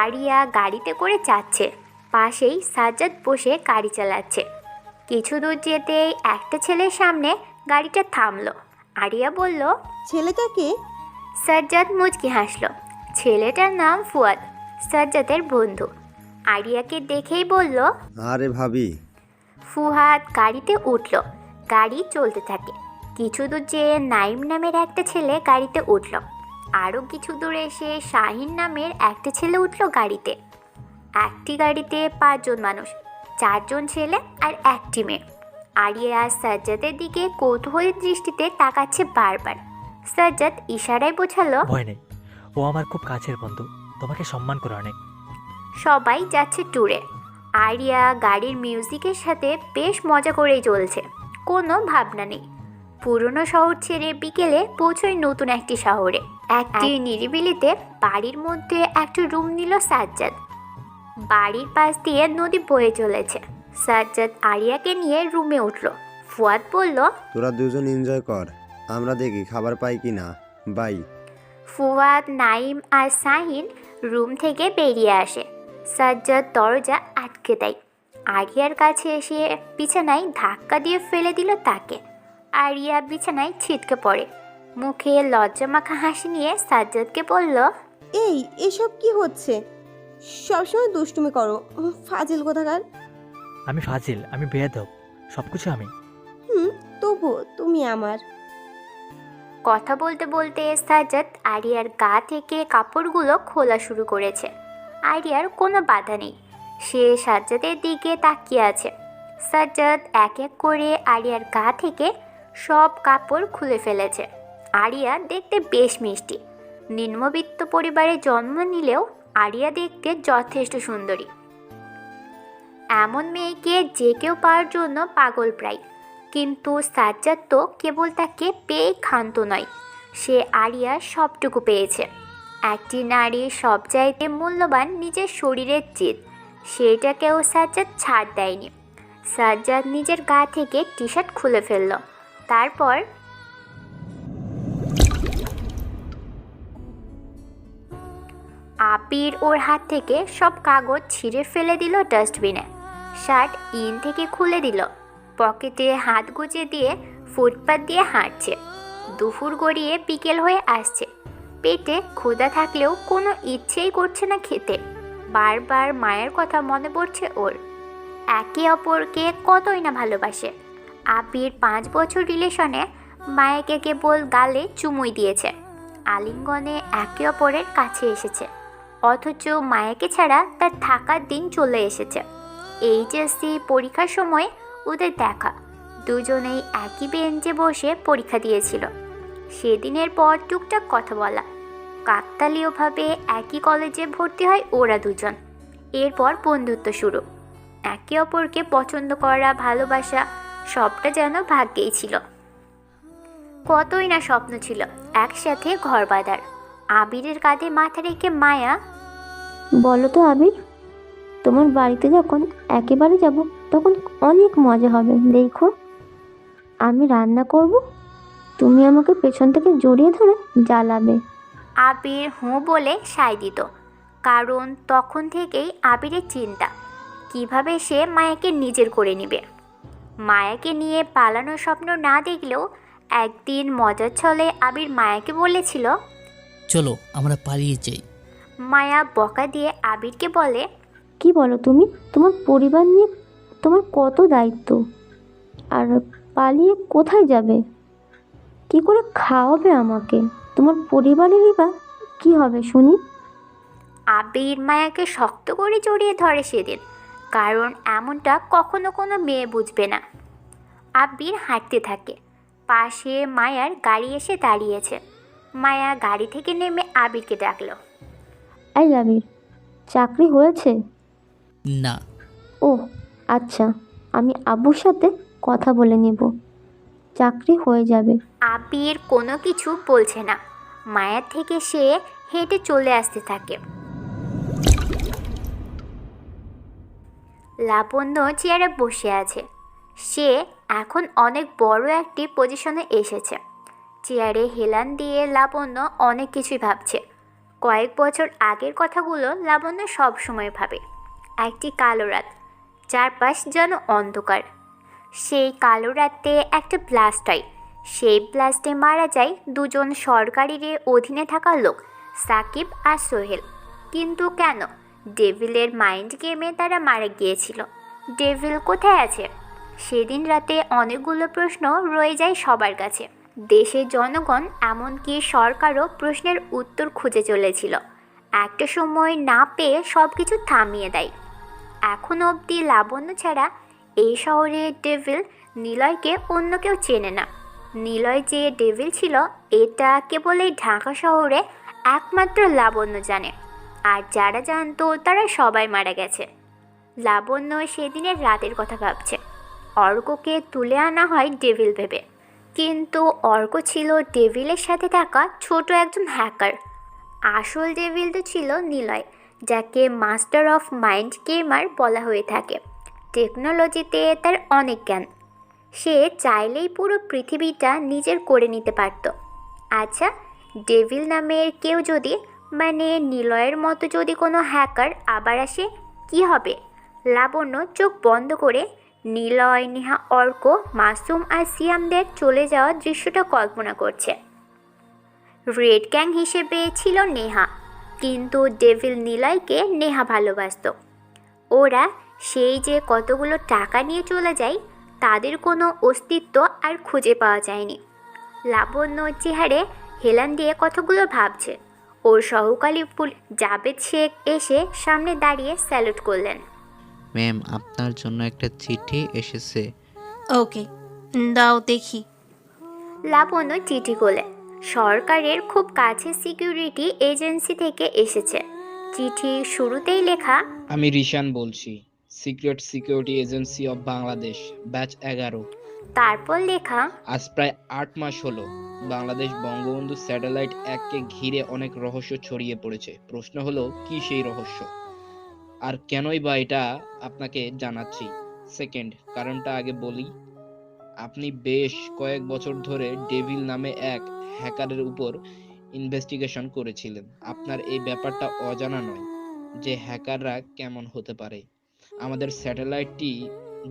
আরিয়া গাড়িতে করে যাচ্ছে। পাশেই সাজ্জাদ বসে গাড়ি চালাচ্ছে। কিছু দূর যেতেই একটা ছেলের সামনে গাড়িটা থামলো। আরিয়া বলল, ছেলেটাকে? সাজ্জাদ মুচকি হাসল। ছেলেটার নাম ফুয়াদ, সাজ্জাদের বন্ধু। আরিয়াকে দেখেই বলল, আরে ভাবি। ফুহাদ গাড়িতে উঠল। গাড়ি চলতে থাকে। কিছু দূর যেয়ে নাইম নামের একটা ছেলে গাড়িতে উঠল। আরও কিছু দূর এসে শাহিন নামের একটা ছেলে উঠল গাড়িতে। একটি গাড়িতে 5 জন মানুষ, 4 জন ছেলে আর একটি মেয়ে। আরিয়া সাজ্জাদের দিকে কৌতূহলী দৃষ্টিতে তাকাচ্ছে বারবার। সাজ্জাদ ইশারায় বোঝালো, ভয় নেই, ও আমার খুব কাছের বন্ধু, তোমাকে সম্মান করে অনেক। সবাই যাচ্ছে ট্যুরে। আরিয়া গাড়ির মিউজিকের সাথে বেশ মজা করেই চলছে, কোনো ভাবনা নেই। পুরনো শহর ছেড়ে বিকেলে পৌঁছয় নতুন একটি শহরে। একটি নিরিবিলিতে বাড়ির মধ্যে একটা রুম নিল সাজ্জাদ। বাড়ির পাশ দিয়ে নদী বয়ে চলেছে। সাজ্জাদ আরিয়াকে নিয়ে রুমে উঠল। ফুয়াদ বলল, তোরা দুজন এনজয় কর, আমরা দেখি খাবার পাই কি না। বাই। ফুয়াদ, নাইম আর শাহিন রুম থেকে বেরিয়ে আসে। সাজ্জাদ দরজা আটকে দেয়। আরিয়ার কাছে এসে বিছানায় ধাক্কা দিয়ে ফেলে দিল তাকে। আরিয়া বিছানায় ছিটকে পড়ে। মুখে লজ্জামাখা হাসি নিয়ে সাজ্জাদকে বলল, এই এসব কি হচ্ছে? সবসময় দুষ্টুমি করো, ফাজিল কোথাকার। আমি ফাজিল, আমি বেয়াদব, সব কিছু আমি। তবু তুমি আমার। কথা বলতে বলতে সাজ্জাদ আরিয়ার গা থেকে কাপড়গুলো খোলা শুরু করেছে। আরিয়ার কোনো বাধা নেই, সে সাজ্জাদের দিকে তাকিয়ে আছে। সাজ্জাদ এক এক করে আরিয়ার গা থেকে সব কাপড় খুলে ফেলেছে। আরিয়া দেখতে বেশ মিষ্টি। নিম্নবিত্ত পরিবারে জন্ম নিলেও আরিয়া দেখতে যথেষ্ট সুন্দরী। এমন মেয়েকে যে কেউ পাওয়ার জন্য পাগল প্রায়। কিন্তু সাজ্জাদ তো কেবল তাকে পেয়ে ক্ষান্ত নয়, সে আরিয়ার সবটুকু পেয়েছে। একটি নারীর সবচাইতে মূল্যবান নিজের শরীরের জিদ, সেটাকেও সাজ্জাদ ছাড় দেয়নি। সাজ্জাদ নিজের গা থেকে টি শার্ট খুলে ফেলল। তারপর আবির ওর হাত থেকে সব কাগজ ছিঁড়ে ফেলে দিল ডাস্টবিনে। শার্ট ইন থেকে খুলে দিল। পকেটে হাত গুজে দিয়ে ফুটপাত দিয়ে হাঁটছে। দুপুর গড়িয়ে বিকেল হয়ে আসছে। পেটে ক্ষুধা থাকলেও কোনো ইচ্ছেই করছে না খেতে। বারবার মায়ের কথা মনে পড়ছে ওর। একে অপরকে কতই না ভালোবাসে। আবির 5 বছর রিলেশনে মায়াকে কেবল গালে চুমুই দিয়েছে, আলিঙ্গনে একে অপরের কাছে এসেছে। অথচ মায়াকে ছাড়া তার থাকার দিন চলে এসেছে। এইচএসসি পরীক্ষার সময় ওদের দেখা। দুজনেই একই বেঞ্চে বসে পরীক্ষা দিয়েছিল। সেদিনের পর টুকটাক কথা বলা। কাকতালীয়ভাবে একই কলেজে ভর্তি হয় ওরা দুজন। এরপর বন্ধুত্ব শুরু। একে অপরকে পছন্দ করা, ভালোবাসা সবটা যেন ভাগ্যেই ছিল। কতই না স্বপ্ন ছিল একসাথে ঘর বাঁধার। আবিরের কাঁধে মাথা রেখে মায়া বলো তো আবির, তোমার বাড়িতে যখন একেবারে যাব তখন অনেক মজা হবে। দেখো, আমি রান্না করব, তুমি আমাকে পেছন থেকে জড়িয়ে ধরে জ্বালাবে। আবির হুঁ বলে সায় দিত, কারণ তখন থেকেই আবিরের চিন্তা কিভাবে সে মায়াকে নিজের করে নেবে। মায়াকে নিয়ে পালানোর স্বপ্ন না দেখলেও একদিন মজার ছলে আবির মায়াকে বলেছিল, চলো আমরা পালিয়ে যাই। মায়া বকা দিয়ে আবিরকে বলে, কি বলো তুমি? তোমার পরিবার নিয়ে তোমার কত দায়িত্ব, আর পালিয়ে কোথায় যাবে? কি করে খাওয়াবে আমাকে? তোমার পরিবারেরই বা কি হবে শুনি? আবির মায়াকে শক্ত করে জড়িয়ে ধরে সেদিন, কারণ এমনটা কখনো কোনো মেয়ে বুঝবে না। আবির হাঁটতে থাকে। পাশে মায়ার গাড়ি এসে দাঁড়িয়েছে। মায়া গাড়ি থেকে নেমে আবিরকে ডাকলো, এই আবির, চাকরি হয়েছে? না। ও আচ্ছা, আমি আব্বুর সাথে কথা বলে নেব, চাকরি হয়ে যাবে। আবির কোনো কিছু বলছে না। মায়ার থেকে সে হেঁটে চলে আসতে থাকে। লাবণ্য চেয়ারে বসে আছে। সে এখন অনেক বড় একটি পজিশনে এসেছে। চেয়ারে হেলান দিয়ে লাবণ্য অনেক কিছুই ভাবছে। কয়েক বছর আগের কথাগুলো লাবণ্য সব সময় ভাবে। একটি কালো রাত, চারপাশ যেন অন্ধকার। সেই কালো রাতে একটা ব্লাস্ট হয়। সেই ব্লাস্টে মারা যায় দুজন সরকারের অধীনে থাকা লোক, সাকিব আর সোহেল। কিন্তু কেন? ডেভিলের মাইন্ড গেমে তারা মারা গিয়েছিল। ডেভিল কোথায় আছে? সেদিন রাতে অনেকগুলো প্রশ্ন রয়ে যায় সবার কাছে। দেশের জনগণ, এমনকি সরকারও প্রশ্নের উত্তর খুঁজে চলেছিল। একটা সময় না পেয়ে সব কিছু থামিয়ে দেয়। এখনও অবধি লাবণ্য ছাড়া এই শহরে ডেভিল নিলয়কে অন্য কেউ চেনে না। নিলয় যে ডেভিল ছিল এটা কেবল এই ঢাকা শহরে একমাত্র লাবণ্য জানে। আর যারা জানতো তারা সবাই মারা গেছে। লাবণ্য সেদিনের রাতের কথা ভাবছে। অর্ককে তুলে আনা হয় ডেভিল ভেবে। কিন্তু অর্ক ছিল ডেভিলের সাথে থাকা ছোট একজন হ্যাকার। আসল ডেভিল তো ছিল নিলয়, যাকে মাস্টার অফ মাইন্ড গেমার বলা হয়ে থাকে। টেকনোলজিতে তার অনেক জ্ঞান, সে চাইলেই পুরো পৃথিবীটা নিজের করে নিতে পারত। আচ্ছা, ডেভিল নামের কেউ যদি, মানে নিলয়ের মতো যদি কোনো হ্যাকার আবার আসে, কি হবে? লাবণ্য চোখ বন্ধ করে নিলয়, নেহা, অর্ক, মাসুম আর সিয়ামদের চলে যাওয়ার দৃশ্যটা কল্পনা করছে। রেড গ্যাং হিসেবে ছিল নেহা, কিন্তু ডেভিল নিলয়কে নেহা ভালোবাসত। ওরা সেই যে কতগুলো টাকা নিয়ে চলে যায়, তাদের কোনো অস্তিত্ব আর খুঁজে পাওয়া যায়নি। লাবণ্য চেহারে হেলান দিয়ে কথাগুলো ভাবছে। ওর সহকারী জাবেদ শেখ এসে সামনে দাঁড়িয়ে স্যালুট করলেন। ম্যাম, আপনার জন্য একটা চিঠি এসেছে। ওকে, দাও দেখি। লাবণ্য চিঠি খোলে। সরকারের খুব কাছে সিকিউরিটি এজেন্সি থেকে এসেছে। চিঠি শুরুতেই লেখা, আমি রিশান বলছি, secret security agency of Bangladesh, batch 11। তারপর লেখা, আজ প্রায় 8 মাস হলো বাংলাদেশ বঙ্গবন্ধু স্যাটেলাইট 1-কে ঘিরে অনেক রহস্য ছড়িয়ে পড়েছে। প্রশ্ন হলো, কি সেই রহস্য, আর কেনই বা এটা আপনাকে জানাচ্ছি। সেকেন্ড, কারণটা আগে বলি। আপনি বেশ কয়েক বছর ধরে ডেভিল নামে এক হ্যাকারের উপর ইনভেস্টিগেশন করেছিলেন। আপনার এই ব্যাপারটা অজানা নয় যে হ্যাকাররা কেমন হতে পারে। আমাদের স্যাটেলাইটটি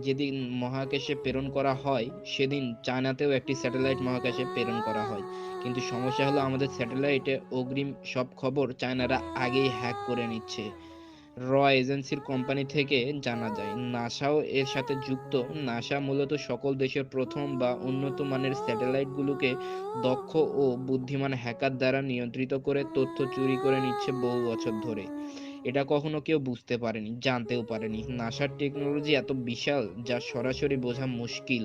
যেদিন মহাকাশে প্রেরণ করা হয়, সেদিন চায়নাতেও একটি স্যাটেলাইট মহাকাশে প্রেরণ করা হয়। কিন্তু সমস্যা হলো, আমাদের স্যাটেলাইটে অগ্রিম সব খবর চায়নারা আগেই হ্যাক করে নিচ্ছে। র এজেন্সির কোম্পানি থেকে জানা যায়, নাসাও এর সাথে যুক্ত। নাসা মূলত সকল দেশের প্রথম বা উন্নত মানের স্যাটেলাইটগুলোকে দক্ষ ও বুদ্ধিমান হ্যাকার দ্বারা নিয়ন্ত্রিত করে তথ্য চুরি করে নিচ্ছে বহু বছর ধরে। এটা কখনো কেউ বুঝতে পারেনি, জানতেও পারেনি। নাসার টেকনোলজি এত বিশাল যা সরাসরি বোঝা মুশকিল।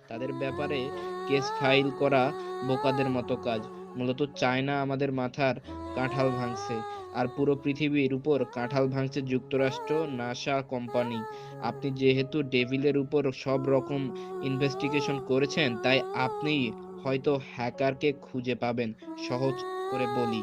তাদের ব্যাপারে কেস ফাইল করা বোকাদের মতো কাজ। মূলত চায়না আমাদের মাথার কাঁঠাল ভাঙছে, আর পুরো পৃথিবীর উপর কাঁঠাল ভাঙছে যুক্তরাষ্ট্র নাসা কোম্পানি। আপনি যেহেতু ডেভিলের উপর সব রকম ইনভেস্টিগেশন করেছেন, তাই আপনি হয়তো হ্যাকারকে খুঁজে পাবেন। সহজ করে বলি,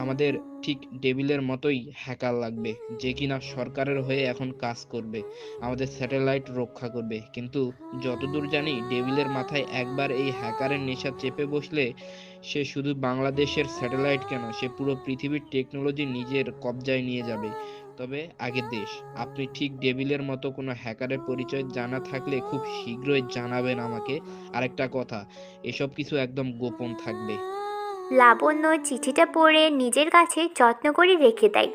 আমাদের ঠিক ডেভিলের মতোই হ্যাকার লাগবে, যে কিনা সরকারের হয়ে এখন কাজ করবে, আমাদের স্যাটেলাইট রক্ষা করবে। কিন্তু যতদূর জানি, ডেভিলের মাথায় একবার এই হ্যাকারের নেশা চেপে বসলে সে শুধু বাংলাদেশের স্যাটেলাইট কেন, সে পুরো পৃথিবীর টেকনোলজি নিজের কবজায় নিয়ে যাবে। তবে আগে দেশ। আপনি ঠিক ডেভিলের মতো কোনো হ্যাকারের পরিচয় জানা থাকলে খুব শীঘ্রই জানাবেন আমাকে। আরেকটা কথা, এসব কিছু একদম গোপন থাকবে। লাবণ্য চিঠিটা পড়ে নিজের কাছে যত্ন করে রেখে দেয়।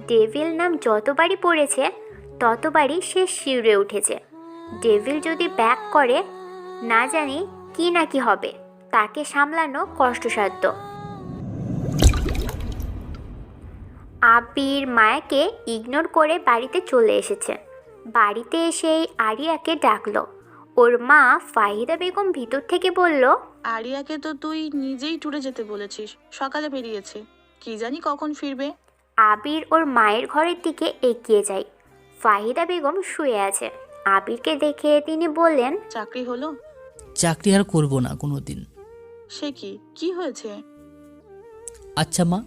ডেভিল নাম যতবারই পড়েছে, ততবারই সে শিউরে উঠেছে। ডেভিল যদি ব্যাক করে, না জানি কি না কি হবে। তাকে সামলানো কষ্টসাধ্য। আবির মায়াকে ইগনোর করে বাড়িতে চলে এসেছে। বাড়িতে এসেই আরিয়াকে ডাকলো। ওর মা ফাহিদা বেগম ভিতর থেকে বলল, আরিয়াকে তো তুই নিজেই ট্যুরে যেতে বলেছিস, সকালে বেরিয়েছে, কি জানি কখন ফিরবে। আবির ওর মায়ের ঘরের দিকে এগিয়ে যায়। ফাহিদা বেগম শুয়ে আছে। আবিরকে দেখে তিনি বললেন, চাকরি হলো? চাকরি আর করব না কোনো দিন। সে কি হয়েছে? আচ্ছা মা,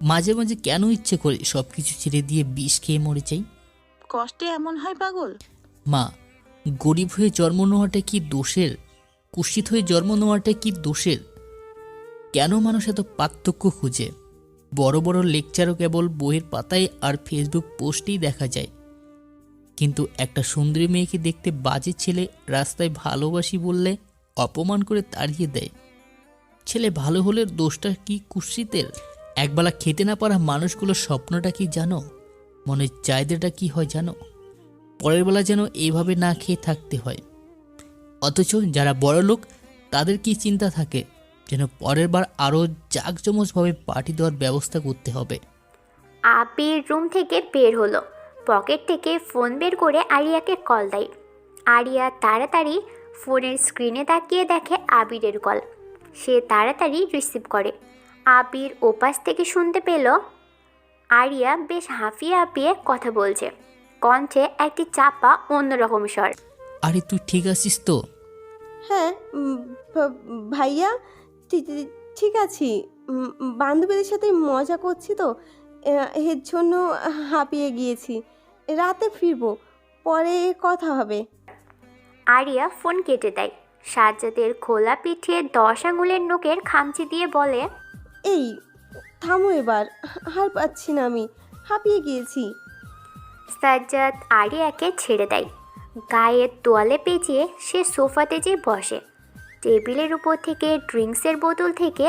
মাঝে মাঝে কেন ইচ্ছে করে সব কিছু ছেড়ে দিয়ে বিষ খেয়ে মরে চাই? কষ্টে এমন হয় পাগল? মা, গরিব হয়ে জন্ম নেওয়াটা কি দোষের? কুৎসিত হয়ে জন্ম নেওয়াটা কি দোষের? কেন মানুষ এত পার্থক্য খুঁজে? বড় বড় লেকচারও কেবল বইয়ের পাতায় আর ফেসবুক পোস্টেই দেখা যায়, কিন্তু একটা সুন্দরী মেয়েকে দেখতে বাজে ছেলে রাস্তায় ভালোবাসি বললে অপমান করে তাড়িয়ে দেয়। ছেলে ভালো হলে দোষটা কি কুৎসিতের? একবেলা খেতে না পারা মানুষগুলোর স্বপ্নটা কি জানো? মনের চাহিদাটা কি হয় জানো? পরের বেলা যেন এইভাবে না খেয়ে থাকতে হয়। অথচ যারা বড় লোক, তাদের কি চিন্তা থাকে, যেন পরের বার আরও জাঁকজমকভাবে পার্টি দেওয়ার ব্যবস্থা করতে হবে। আবির রুম থেকে বের হলো। পকেট থেকে ফোন বের করে আরিয়াকে কল দেয়। আরিয়া তাড়াতাড়ি ফোনের স্ক্রিনে তাকিয়ে দেখে আবিরের কল। সে তাড়াতাড়ি রিসিভ করে। আবির ওপাশ থেকে শুনতে পেল আরিয়া বেশ হাঁফিয়ে হাঁপিয়ে কথা বলছে, কণ্ঠে একটি চাপা অন্যরকম স্বর। আরে তুই ঠিক আছিস তো? হ্যাঁ, ভাইয়া ঠিক আছি। বান্ধবীদের সাথে মজা করছি তো, এর জন্য হাঁপিয়ে গিয়েছি। রাতে ফিরবো, পরে কথা হবে। আরিয়া ফোন কেটে দেয়। সাজ্জাদের খোলা পিঠে 10 আঙুলের নখের খামচি দিয়ে বলে, এই থামো এবার, আর পাচ্ছি না, আমি হাঁপিয়ে গিয়েছি। সাজ্জাদ আরিয়াকে ছেড়ে দেয়। গায়ের তোয়ালে পেঁচিয়ে সে সোফাতে যেয়ে বসে। টেবিলের উপর থেকে ড্রিঙ্কসের বোতল থেকে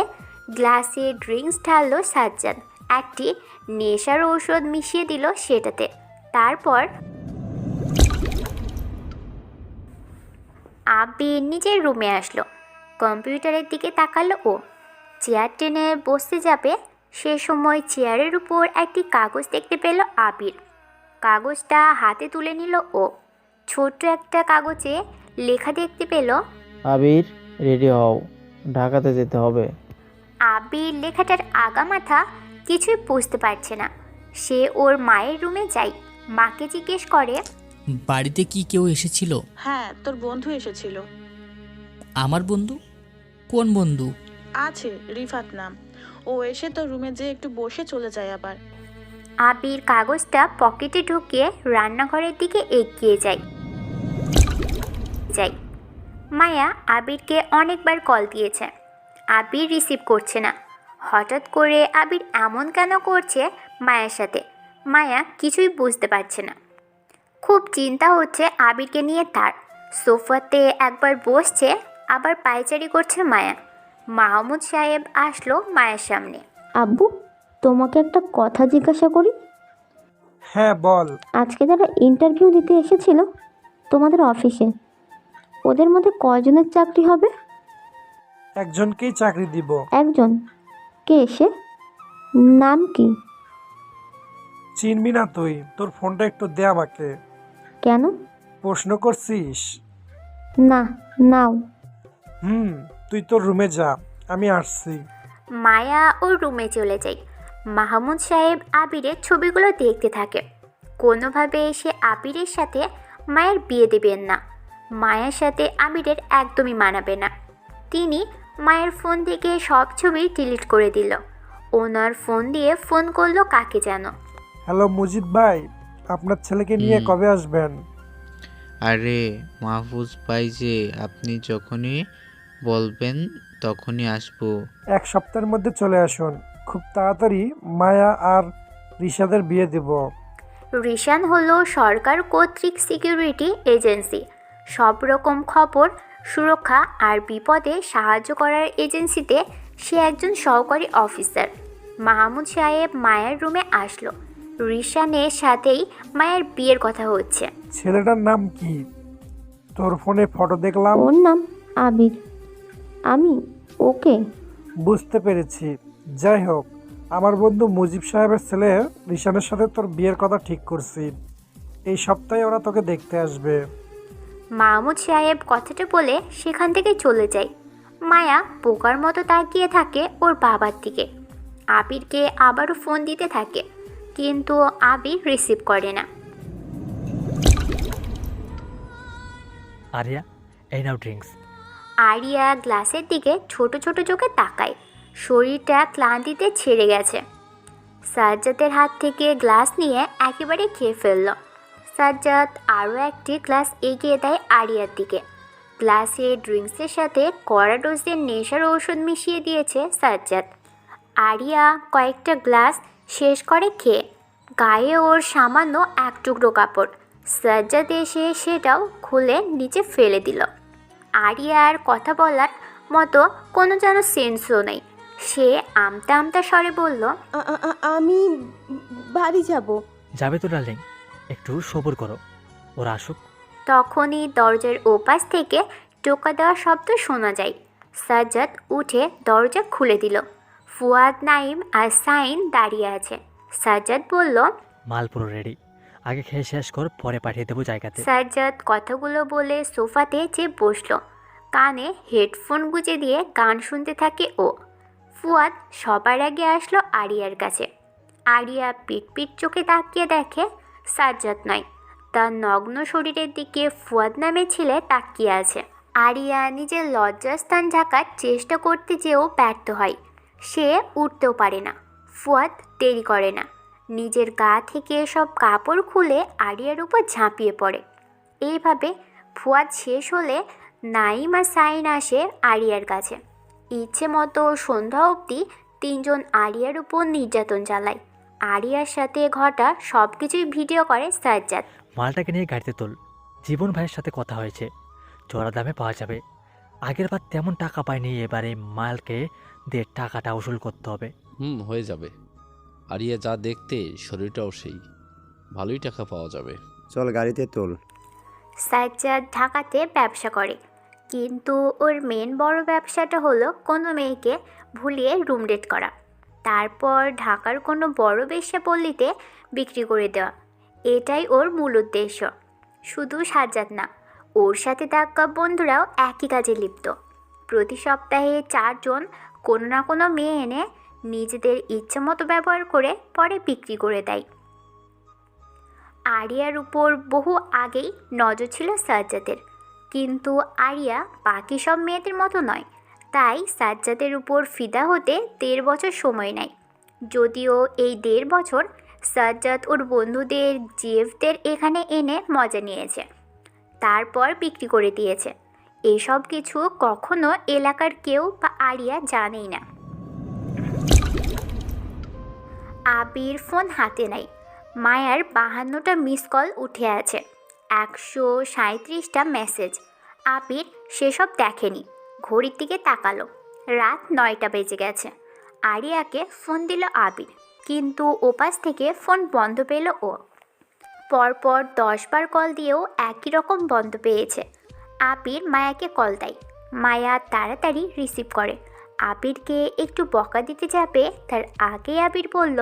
গ্লাসে ড্রিঙ্কস ঢাললো সাজ্জাদ। একটি নেশার ঔষধ মিশিয়ে দিল সেটাতে। তারপর আবির নিজের রুমে আসলো। কম্পিউটারের দিকে তাকালো ও। চেয়ার টেনে বসতে যাবে, সে সময় চেয়ারের উপর একটি কাগজ দেখতে পেল আবির। কাগজটা হাতে তুলে নিল ও। ছোট্ট একটা কাগজে লেখা দেখতে পেল, আবির, রেডি হও, ঢাকাতে যেতে হবে। আবির লেখাটার আগামাথা কিছুই বুঝতে পারছে না। সে ওর মায়ের রুমে যায়। মাকে জিজ্ঞেস করে, বাড়িতে কি কেউ এসেছিল? হ্যাঁ, তোর বন্ধু এসেছিল। আমার বন্ধু? কোন বন্ধু? আছে, রিফাত নাম। ও এসে তোর রুমে যেয়ে একটু বসে চলে যায় আবার। আবির কাগজটা পকেটে ঢুকিয়ে রান্নাঘরের দিকে এগিয়ে যায়। মায়া আবিরকে অনেকবার কল দিয়েছে, আবির রিসিভ করছে না। হঠাৎ করে আবির এমন কেন করছে মায়ের সাথে, মায়া কিছুই বুঝতে পারছে না। খুব চিন্তা হচ্ছে আবিরকে নিয়ে তার। সোফাতে একবার বসছে, আবার পায়চারি করছে মায়া। মাহমুদ সাহেব আসলো মায়ের সামনে। আব্বু, তোমাকে একটা কথা জিজ্ঞাসা করি। হ্যাঁ বল। আজকে যারা ইন্টারভিউ দিতে এসেছিল তোমাদের অফিসে, ওদের মধ্যে কয়জনের চাকরি হবে? একজনকেই চাকরি দিব। একজন? কে সে? নাম কি? চিনবি না তুই? তোর ফোনটা একটু দে আমাকে। কেন? প্রশ্ন করছিস? না, নাও। তুই তোর রুমে যা, আমি আসছি। মায়া ওর রুমে চলে যায়। মাহমুদ সাহেব আবিরের ছবিগুলো দেখতে থাকে। কোনোভাবে সে আবিরের সাথে মায়ের বিয়ে দেবেন না। মায়ের সাথে আবিরের একদমই মানাবে না। তিনি মায়ের ফোন থেকে সব ছবি ডিলিট করে দিল। ওনার ফোন দিয়ে ফোন করলো কাকে যেন। হ্যালো মুজিব ভাই, আপনার ছেলেকে নিয়ে কবে আসবেন? আরে মাহফুজ ভাই যে, আপনি যখনই বলবেন তখনই আসবো। 1 সপ্তাহের মধ্যে চলে আসুন। খুব তাড়াতাড়ি মায়া আর রিশাদের বিয়ে দেব। রিশান হলো সরকার কর্তৃক সিকিউরিটি এজেন্সি। সব রকম খবর, সুরক্ষা আর বিপদে সাহায্য করার এজেন্সিতে সে একজন সহকারী অফিসার। মাহমুদ সাহেব মায়ের রুমে আসলো। রিশানের সাথেই মায়ের বিয়ের কথা হচ্ছে। ছেলেটার নাম কি? তোর ফোনে ফটো দেখলাম। ওর নাম আবির। আমি ওকে বুঝতে পেরেছি। যাই হোক, আমার বন্ধু মুজিব সাহেবের ছেলে রিশানের সাথে তোর বিয়ের কথা ঠিক করছি। এই সপ্তাহে ওরা তোকে দেখতে আসবে। মাহমুদ সাহেব কথাটা বলে সেখান থেকে চলে যায়। মায়া পোকার মতো তাকিয়ে থাকে ওর বাবার দিকে। আবিরকে আবারও ফোন দিতে থাকে, কিন্তু আবির রিসিভ করে না। আরিয়া, এই নাও ড্রিঙ্কস। আরিয়া গ্লাসের দিকে ছোট ছোট চোখে তাকায়। শরীরটা ক্লান্তিতে ছেড়ে গেছে। সাজ্জাদের হাত থেকে গ্লাস নিয়ে একেবারে খেয়ে ফেলল। সাজ্জাদ আরও একটি গ্লাস এগিয়ে দেয় আরিয়ার দিকে। গ্লাসে ড্রিঙ্কসের সাথে কড়া ডোজের নেশার ঔষধ মিশিয়ে দিয়েছে সাজ্জাদ। আরিয়া কয়েকটা গ্লাস শেষ করে খেয়ে। গায়ে ওর সামান্য এক টুকরো কাপড়। সাজ্জাদ এসে সেটাও খুলে নিচে ফেলে দিল। আরিয়ার কথা বলার মতো কোনো যেন সেন্সও নেই। সে আমতা আমতা স্বরে বলল, আমি বাড়ি যাব। যাবে তো ডার্লিং, একটু সবর করো, ওরা আসুক। তখনই দরজার ওপাশ থেকে টোকা দেওয়ার শব্দ শোনা যায়। সাজ্জাদ উঠে দরজা খুলে দিল। ফুয়াদ, নাইম আর সাইন দাঁড়িয়ে আছে। সাজ্জাদ বলল, মাল পুরো রেডি, আগে খেয়ে শেষ কর, পরে পাঠিয়ে দেবো জায়গাতে। সাজ্জাদ কথাগুলো বলে সোফাতে যে বসলো। কানে হেডফোন গুঁজে দিয়ে গান শুনতে থাকে ও। ফুয়াদ সবার আগে আসলো আরিয়ার কাছে। আরিয়া পিট চোখে তাকিয়ে দেখে সাজ্জাদ নয়, তার নগ্ন শরীরের দিকে ফুয়াদ নামের ছেলে তাকিয়ে আছে। আরিয়া নিজের লজ্জাস্থান ঢাকার চেষ্টা করতে যেও ব্যর্থ হয়। সে উঠতেও পারে না। ফুয়াদ দেরি করে না, নিজের গা থেকে সব কাপড় খুলে আরিয়ার উপর ঝাঁপিয়ে পড়ে। এইভাবে ফুয়াদ শেষ হলে নাইম আর সাইন আসে আরিয়ার কাছে। ইচ্ছে মতো সন্ধ্যা অবধি তিনজন আরিয়ার উপর নির্যাতন চালায়। আরিয়ার সাথে ঘটা সব কিছুই ভিডিও করে সাজ্জাদ। মালটাকে নিয়ে গাড়িতে তোল। জীবন ভাইয়ের সাথে কথা হয়েছে, চড়া দামে পাওয়া যাবে। আগের বার তেমন টাকা পাইনি, এবারে মালকে দিয়ে টাকাটা উসুল করতে হবে। হয়ে যাবে। আরিয়া যা দেখতে শরীরটাও সেই, ভালোই টাকা পাওয়া যাবে। চল গাড়িতে তোল। সাজ্জাদ ঢাকাতে ব্যবসা করে, কিন্তু ওর মেন বড় ব্যবসাটা হলো কোনো মেয়েকে ভুলিয়ে রুম ডেট করা, তারপর ঢাকার কোনো বড় বেশ্যাপল্লীতে বিক্রি করে দেওয়া। এটাই ওর মূল উদ্দেশ্য। শুধু সাজ্জাদ না, ওর সাথে থাকা বন্ধুরাও একই কাজে লিপ্ত। প্রতি সপ্তাহে 4 জন কোনো না কোনো মেয়ে এনে নিজেদের ইচ্ছে মতো ব্যবহার করে পরে বিক্রি করে দেয়। আরিয়ার উপর বহু আগেই নজর ছিল সাজ্জাদের, কিন্তু আরিয়া বাকি সব মেয়েদের মতো নয়, তাই সাজ্জাদের উপর ফিদা হতে 1.5 বছর সময় নেয়। যদিও এই 1.5 বছর সাজ্জাদ ওর বন্ধুদের জিএফদের এখানে এনে মজা নিয়েছে, তারপর বিক্রি করে দিয়েছে। এসব কিছু কখনো এলাকার কেউ বা আরিয়া জানেই না। আবির ফোন হাতে নেয়। মায়ার 52টা মিস কল উঠে আছে, 137টা মেসেজ। আবির সেসব দেখেনি, ঘড়ির দিকে তাকালো। রাত 9টা বেজে গেছে। আরিয়াকে ফোন দিল আবির, কিন্তু ওপাশ থেকে ফোন বন্ধ পেল ও। পরপর 10 বার কল দিয়েও একই রকম বন্ধ পেয়েছে। আবির মায়াকে কল দেয়। মায়া তাড়াতাড়ি রিসিভ করে। আবিরকে একটু বকা দিতে যাবে তার আগে আবির বলল,